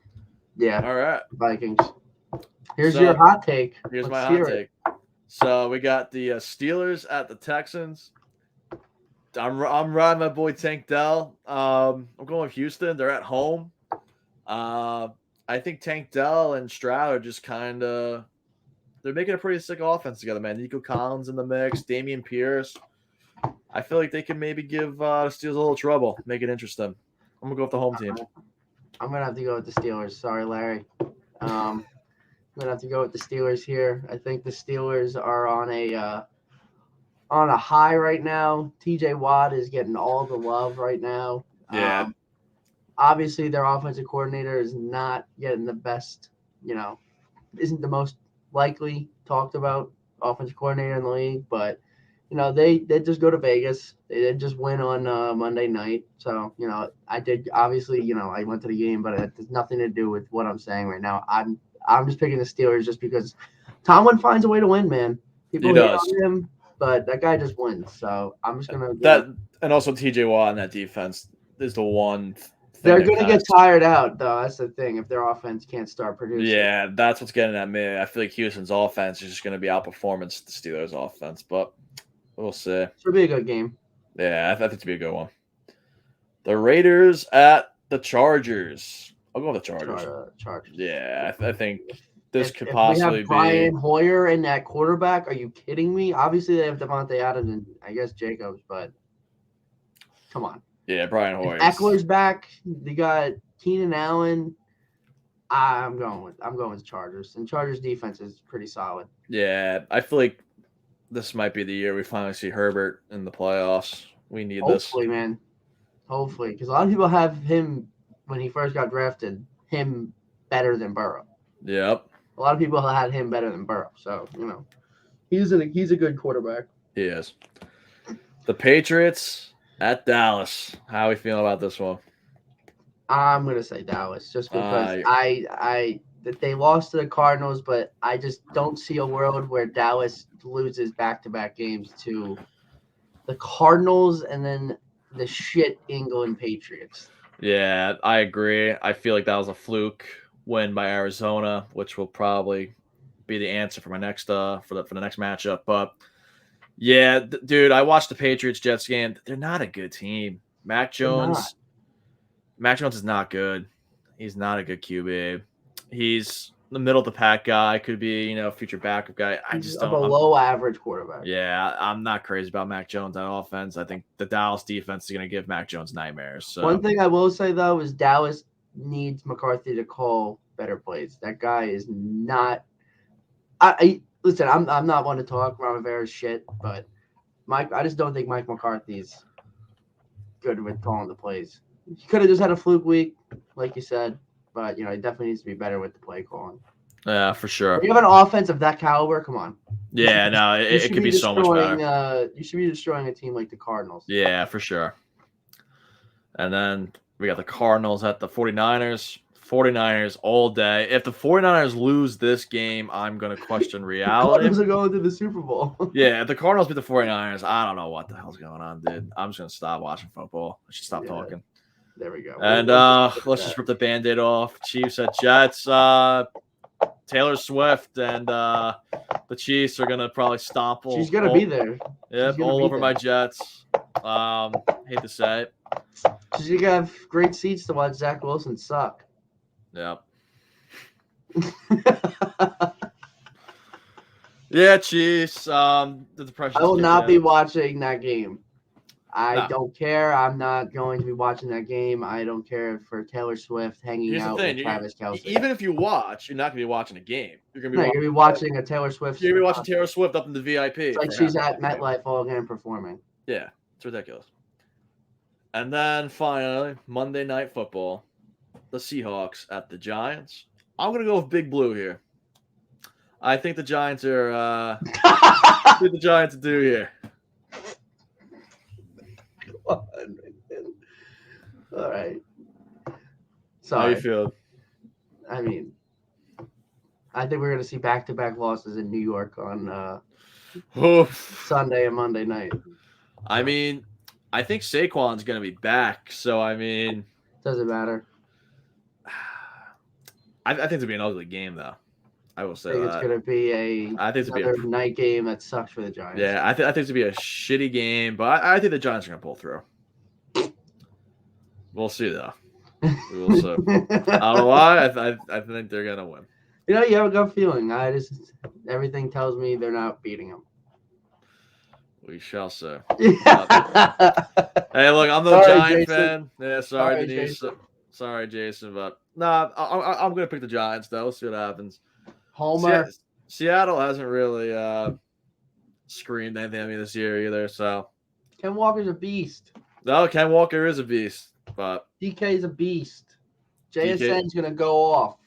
Yeah, All right. Vikings. Here's your So hot take. here's Let's my hot hear it. take. So we got the Steelers at the Texans. I'm riding my boy Tank Dell. I'm going with Houston. They're at home. I think Tank Dell and Stroud are just kind of they're making a pretty sick offense together, man. Nico Collins in the mix, Damian Pierce. I feel like they can maybe give the Steelers a little trouble, make it interesting. I'm gonna go with the home team. I'm gonna have to go with the Steelers. Sorry, Larry. I'm gonna have to go with the Steelers here. I think the Steelers are on a high right now. TJ Watt is getting all the love right now. Yeah, Obviously, their offensive coordinator is not getting the best. Isn't the most likely talked about offensive coordinator in the league, but they did just go to Vegas. They did just win on Monday night. So I did obviously I went to the game, but it has nothing to do with what I'm saying right now. I'm just picking the Steelers just because Tomlin finds a way to win, man. he People hate does. on him, but that guy just wins. So I'm just gonna That and also TJ Watt in that defense is the one thing They're that gonna kind get of tired out though. That's the thing. If their offense can't start producing. yeah, that's what's getting at me. I feel like Houston's offense is just going to be outperforming the Steelers' offense, but we'll see. Should be a good game. Yeah, I think it'd be a good one. The Raiders at the Chargers. I'll go with the Chargers. Chargers. Yeah, I think this could If we possibly have Brian be. Hoyer in that quarterback, are you kidding me? Obviously, they have Devontae Adams and I guess Jacobs, but come on. Yeah, Brian If Hoyer. Eckler's back, they got Keenan Allen. I'm going with the Chargers, and Chargers defense is pretty solid. Yeah, I feel like this might be the year we finally see Herbert in the playoffs. We need Hopefully, man. Hopefully, because a lot of people have him when he first got drafted, him better than Burrow. this. Yep, A lot of people had him better than Burrow, so he's a good quarterback. he is. The Patriots at Dallas. How are we feeling about this one? I'm gonna say Dallas just because that they lost to the Cardinals, but I just don't see a world where Dallas loses back-to-back games to the Cardinals and then the shit England Patriots. Yeah, I agree. I feel like that was a fluke win by Arizona, which will probably be the answer for my next for the next matchup. But yeah, dude, I watched the Patriots Jets game. They're not a good team. Mac Jones is not good. He's not a good QB. He's the middle of the pack guy. Could be a future backup guy. I He's just a don't. below average quarterback. Yeah, I'm not crazy about Mac Jones on offense. I think the Dallas defense is going to give Mac Jones nightmares. So. One thing I will say though is Dallas needs McCarthy to call better plays. That guy is not. Listen. I'm not one to talk Ron Rivera's shit, but I just don't think Mike McCarthy's good with calling the plays. He could have just had a fluke week, like you said, but he definitely needs to be better with the play calling. Yeah, for sure. When you have an offense of that caliber, come on. Yeah, no, it could be so much better. You should be destroying a team like the Cardinals. Yeah, for sure. And then we got the Cardinals at the 49ers. 49ers all day. If the 49ers lose this game, I'm going to question reality. Cardinals are going to the Super Bowl. Yeah, if the Cardinals beat the 49ers, I don't know what the hell's going on, dude. I'm just going to stop watching football. I should stop talking. There we go. And let's just rip the Band-Aid off. Chiefs at Jets. Taylor Swift and the Chiefs are going to probably stomp. She's going to be there. Yep, all over my Jets. Hate to say it. She's going to have great seats to watch Zach Wilson suck. Yep. Yeah, Chiefs. The depression. I will not be watching that game. I don't care. I'm not going to be watching that game. I don't care for Taylor Swift hanging out with Travis Kelce. Even if you watch, you're not going to be watching a game. You're going to be watching a Taylor Swift. You're going to be watching Taylor Swift up in the VIP. It's like she's at MetLife all again performing. Yeah, it's ridiculous. And then finally, Monday Night Football. The Seahawks at the Giants. I'm going to go with Big Blue here. I think the Giants are I think the Giants do here. All right. Sorry. How you feel? I mean, I think we're going to see back-to-back losses in New York on Sunday and Monday night. I mean, I think Saquon's going to be back, so I mean, doesn't matter. I think it's going to be an ugly game, though. I will say it's going to be another night game that sucks for the Giants. Yeah, I think it's going to be a shitty game, but I think the Giants are going to pull through. We'll see, though. We will see. I don't know why. I think they're going to win. You know, you have a gut feeling. Everything tells me they're not beating them. We shall see. Hey, look, I'm no Giant fan. Yeah, sorry, Denise. Jason. Sorry, Jason, but I'm going to pick the Giants, though. We'll see what happens. Homer. Seattle hasn't really screamed anything at me this year either, so. Ken Walker's a beast. No, Ken Walker is a beast, but. DK's a beast. JSN's going to go off.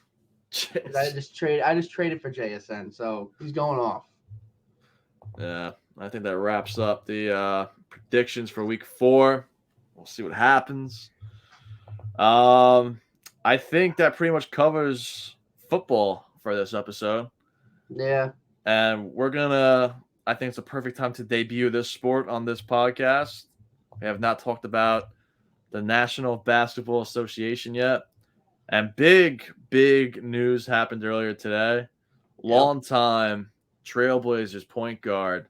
I just traded for JSN, so he's going off. Yeah, I think that wraps up the predictions for week 4. We'll see what happens. I think that pretty much covers football for this episode. Yeah. And I think it's a perfect time to debut this sport on this podcast. We have not talked about the National Basketball Association yet. And big news happened earlier today. Long-time Trailblazers point guard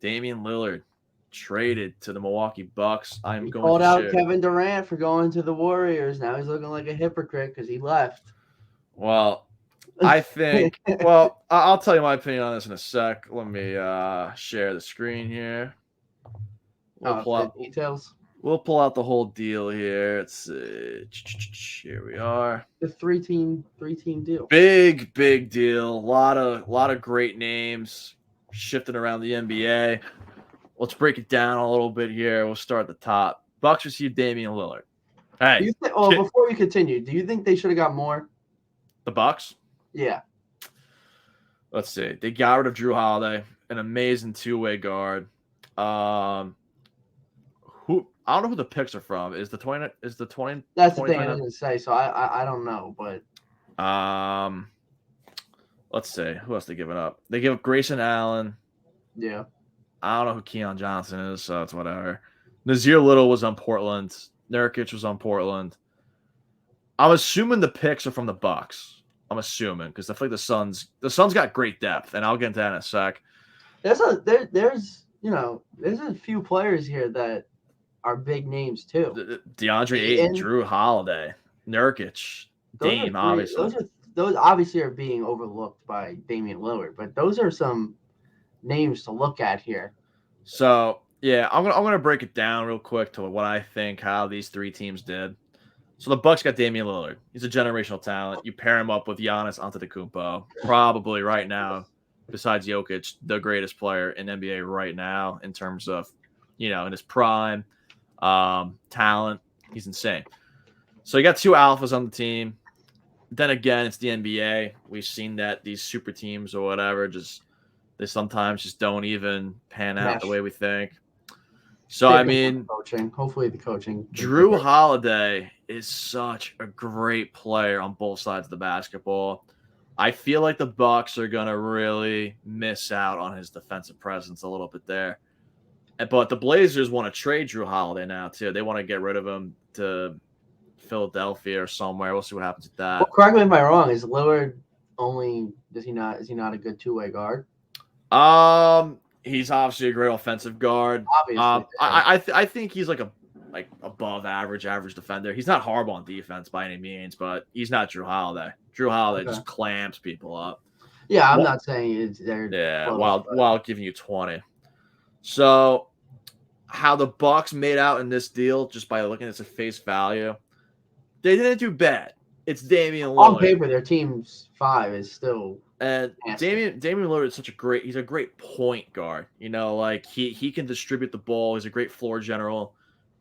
Damian Lillard traded to the Milwaukee Bucks. He called out Kevin Durant for going to the Warriors. Now he's looking like a hypocrite because he left. Well, I think – well, I'll tell you my opinion on this in a sec. Let me share the screen here. We'll pull out details. We'll pull out the whole deal here. It's here we are. The three-team deal. Big deal. A lot of great names shifting around the NBA. Let's break it down a little bit here. We'll start at the top. Bucks received Damian Lillard. Hey. Before you continue, do you think they should have got more? The Bucks? Yeah. Let's see. They got rid of Drew Holiday, an amazing two-way guard. I don't know who the picks are from. Is the 20? That's the thing I was gonna say. So I don't know, but let's see. Who else they giving up? They give up Grayson Allen. Yeah. I don't know who Keon Johnson is, so it's whatever. Nazir Little was on Portland. Nurkic was on Portland. I'm assuming the picks are from the Bucks. I'm assuming because I feel like the Suns got great depth, and I'll get into that in a sec. There's a few players here that are big names too. DeAndre Ayton, Drew Holiday, Nurkic, Dame, obviously. Those obviously are being overlooked by Damian Lillard, but those are some names to look at here. So yeah, I'm gonna break it down real quick to what I think how these three teams did. So the Bucks got Damian Lillard. He's a generational talent. You pair him up with Giannis Antetokounmpo, probably right now, besides Jokic, the greatest player in NBA right now in terms of, in his prime, talent. He's insane. So you got two alphas on the team. Then again, it's the NBA. We've seen that these super teams or whatever they sometimes just don't even pan out the way we think. So I mean, coaching. Hopefully, the coaching. Drew Holiday is such a great player on both sides of the basketball. I feel like the Bucks are gonna really miss out on his defensive presence a little bit there. But the Blazers want to trade Drew Holiday now too. They want to get rid of him to Philadelphia or somewhere. We'll see what happens with that. Well, correct me if I'm wrong. Is Lillard only? Is he not a good two-way guard? He's obviously a great offensive guard. Obviously, I think he's like above average defender. He's not horrible on defense by any means, but he's not Drew Holiday. Drew Holiday just clamps people up. Yeah, I'm not saying they're while giving you 20. So how the Bucks made out in this deal just by looking at its face value, they didn't do bad. It's Damian Lillard. On paper, their team's 5 is still. And Damian Lillard is he's a great point guard. You know, like he can distribute the ball. He's a great floor general.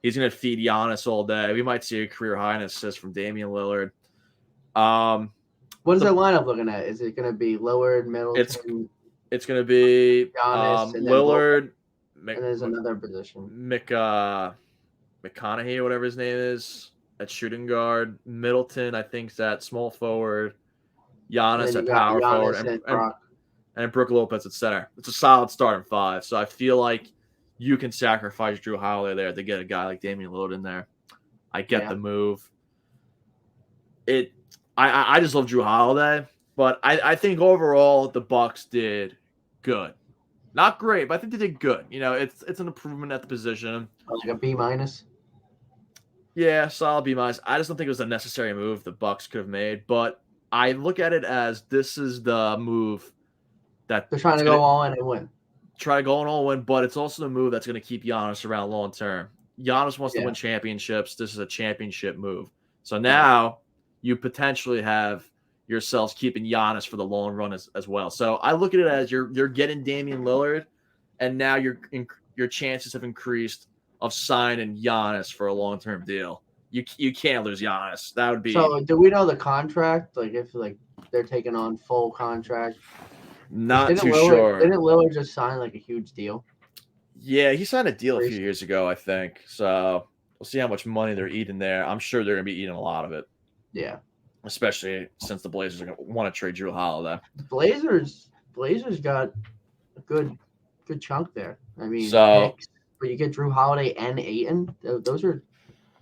He's going to feed Giannis all day. We might see a career high in assists from Damian Lillard. What is their lineup looking at? Is it going to be Lillard, Middleton? It's going to be Giannis, Lillard. And there's another position. McConaughey or whatever his name is at shooting guard. Middleton, I think, is at small forward. Giannis at power forward. And Brook Lopez at center. It's a solid starting 5. So I feel like you can sacrifice Drew Holiday there to get a guy like Damian Lillard in there. I get the move. I just love Drew Holiday, but I think overall the Bucks did good. Not great, but I think they did good. You know, it's an improvement at the position. Like a B-. Yeah, solid B-. I just don't think it was a necessary move the Bucks could have made, but I look at it as this is the move that they're trying to go all in and win. Try to go all in, but it's also the move that's going to keep Giannis around long term. Giannis wants to win championships. This is a championship move. So now you potentially have yourselves keeping Giannis for the long run as well. So I look at it as you're getting Damian Lillard, and now your chances have increased of signing Giannis for a long-term deal. You can't lose Giannis. That would be. So do we know the contract? Like if they're taking on full contract? Not too sure. Didn't Lillard just sign like a huge deal? Yeah, he signed a deal a few years ago, I think. So we'll see how much money they're eating there. I'm sure they're going to be eating a lot of it. Yeah. Especially since the Blazers are going to want to trade Drew Holiday. Blazers got a good chunk there. I mean, picks, but you get Drew Holiday and Ayton. Those are.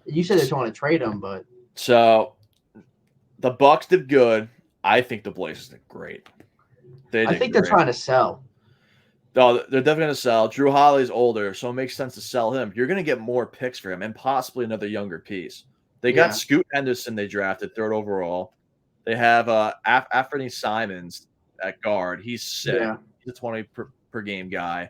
You said they want to trade him, but so the Bucks did good. I think the Blazers did great. I think they're trying to sell. No, they're definitely going to sell. Drew Holiday's older, so it makes sense to sell him. You're going to get more picks for him and possibly another younger piece. They got Scoot Henderson they drafted 3rd overall. They have Anthony Simons at guard. He's sick. Yeah. He's a 20 per game guy.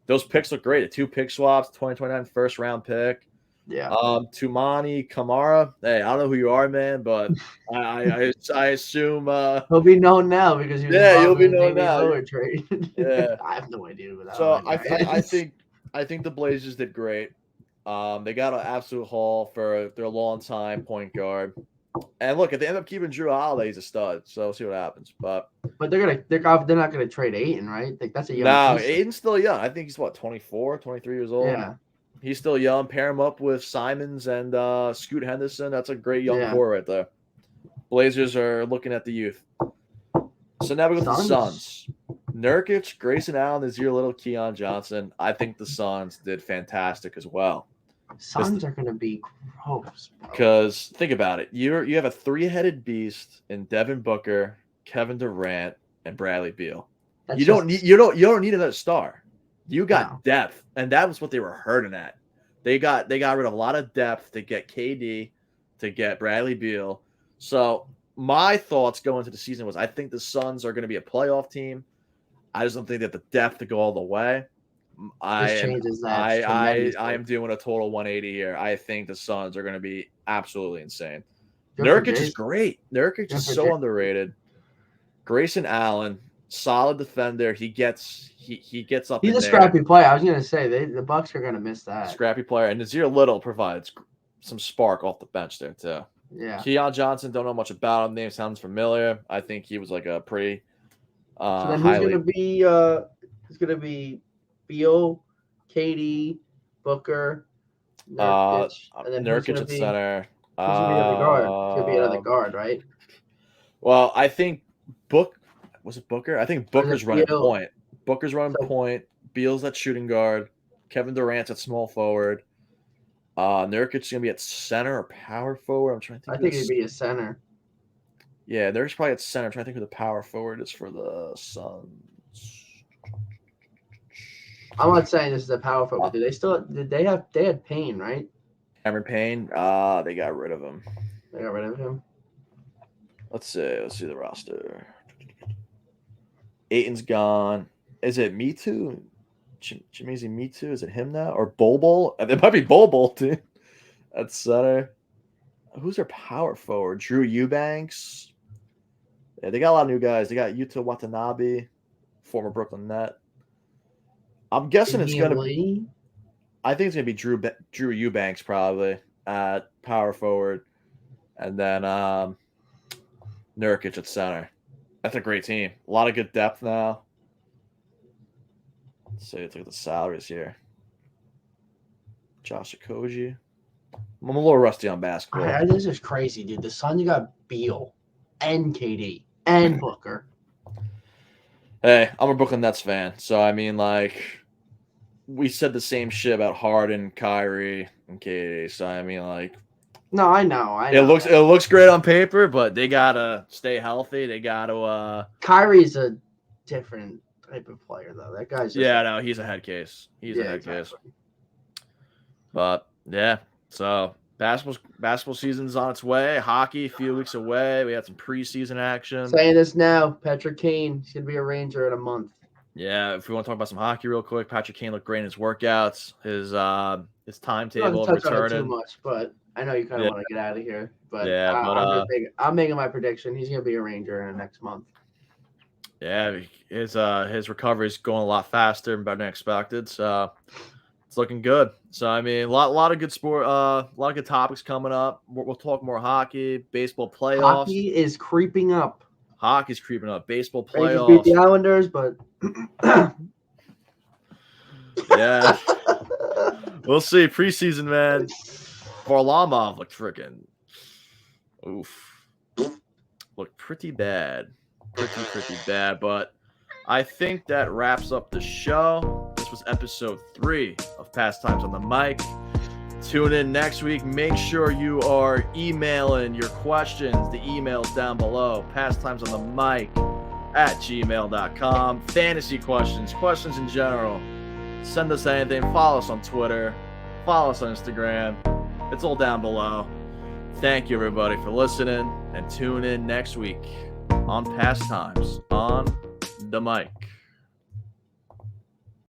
Those picks look great. 2 pick swaps, 2029 first round pick. Yeah. Tumani Kamara. Hey, I don't know who you are, man, but I assume he'll be known now because you'll be known now. Trade. Yeah. I have no idea who that. So I think the Blazers did great. They got an absolute haul for their long-time point guard. And look, if they end up keeping Drew Holiday, he's a stud. So we'll see what happens. But they're not gonna trade Ayton, right? Like that's a young. No, Ayton's still young. I think he's 24, 23 years old. Yeah. He's still young. Pair him up with Simons and Scoot Henderson. That's a great young core right there. Blazers are looking at the youth. So now we go to the Suns. Nurkic, Grayson Allen, Nazir Little, Keon Johnson. I think the Suns did fantastic as well. Suns are going to be gross. Because think about it. You have a 3-headed beast in Devin Booker, Kevin Durant, and Bradley Beal. You don't need another star. You got depth, and that was what they were hurting at. They got rid of a lot of depth to get KD, to get Bradley Beal. So my thoughts going into the season was I think the Suns are going to be a playoff team. I just don't think they have the depth to go all the way. I am doing a total 180 here. I think the Suns are going to be absolutely insane. Nurkic is great. Nurkic is so underrated. Grayson Allen, solid defender. He gets up. He's a scrappy player. I was going to say the Bucks are going to miss that. Scrappy player, and Nazir Little provides some spark off the bench there too. Yeah. Keon Johnson, don't know much about him. Name sounds familiar. I think he was like a pretty. So then who's going to be? It's going to be Beal, KD, Booker, Nurkic, and then who's Nurkic gonna at be center. who's gonna be the other guard? It's gonna be another guard, right? Well, I think was it Booker? I think Or is it Booker's running Beal? point. Booker's running So- point. Beal's at shooting guard. Kevin Durant's at small forward. Nurkic's gonna be at center or power forward. I'm trying to think. I think it'd be a center. Yeah, Nurkic's probably at center. I'm trying to think who the power forward is for the Suns. I'm not saying this is a power forward. They had Payne, right? Cameron Payne. They got rid of him. They got rid of him. Let's see the roster. Ayton's gone. Is it Me Too? Chimezie Me Too? Is it him now? Or Bol? It might be Bol too. At center. Who's their power forward? Drew Eubanks. Yeah, they got a lot of new guys. They got Yuta Watanabe, former Brooklyn Net. I'm guessing it's going to be. I think it's going to be Drew Eubanks probably at power forward. And then Nurkic at center. That's a great team. A lot of good depth now. Let's look at the salaries here. Josh Okogie. I'm a little rusty on basketball. This is crazy, dude. The Suns got Beal and KD and Booker. Hey, I'm a Brooklyn Nets fan, so I mean, like, we said the same shit about Harden, Kyrie, and KD. So I mean, like, no, I know. It looks great on paper, but they gotta stay healthy. They gotta. Kyrie's a different type of player, though. That guy's just he's a head case. He's a head case. But yeah, so basketball season's on its way. Hockey, a few weeks away. We had some preseason action. Saying this now, Patrick Kane, he's gonna be a Ranger in a month. Yeah, if we want to talk about some hockey real quick, Patrick Kane looked great in his workouts. His timetable Not touch on it too returning. much, but I know you kind of want to get out of here. But yeah, I'm making my prediction. He's gonna be a Ranger in the next month. Yeah, his recovery is going a lot faster and better than expected. So it's looking good. So I mean, a lot of good sport, a lot of good topics coming up. We'll talk more hockey, baseball playoffs. Hockey is creeping up. Hockey's creeping up. Baseball playoffs. Rangers beat the Islanders, but yeah, we'll see. Preseason, man. Varlamov looked freaking looked pretty bad. Pretty bad, but I think that wraps up the show. This was episode 3 of Pastimes on the Mic. Tune in next week. Make sure you are emailing your questions. The email's down below. pastimesonthemic@gmail.com. Fantasy questions in general. Send us anything. Follow us on Twitter. Follow us on Instagram. It's all down below. Thank you, everybody, for listening, and tune in next week on Pastimes on the Mic.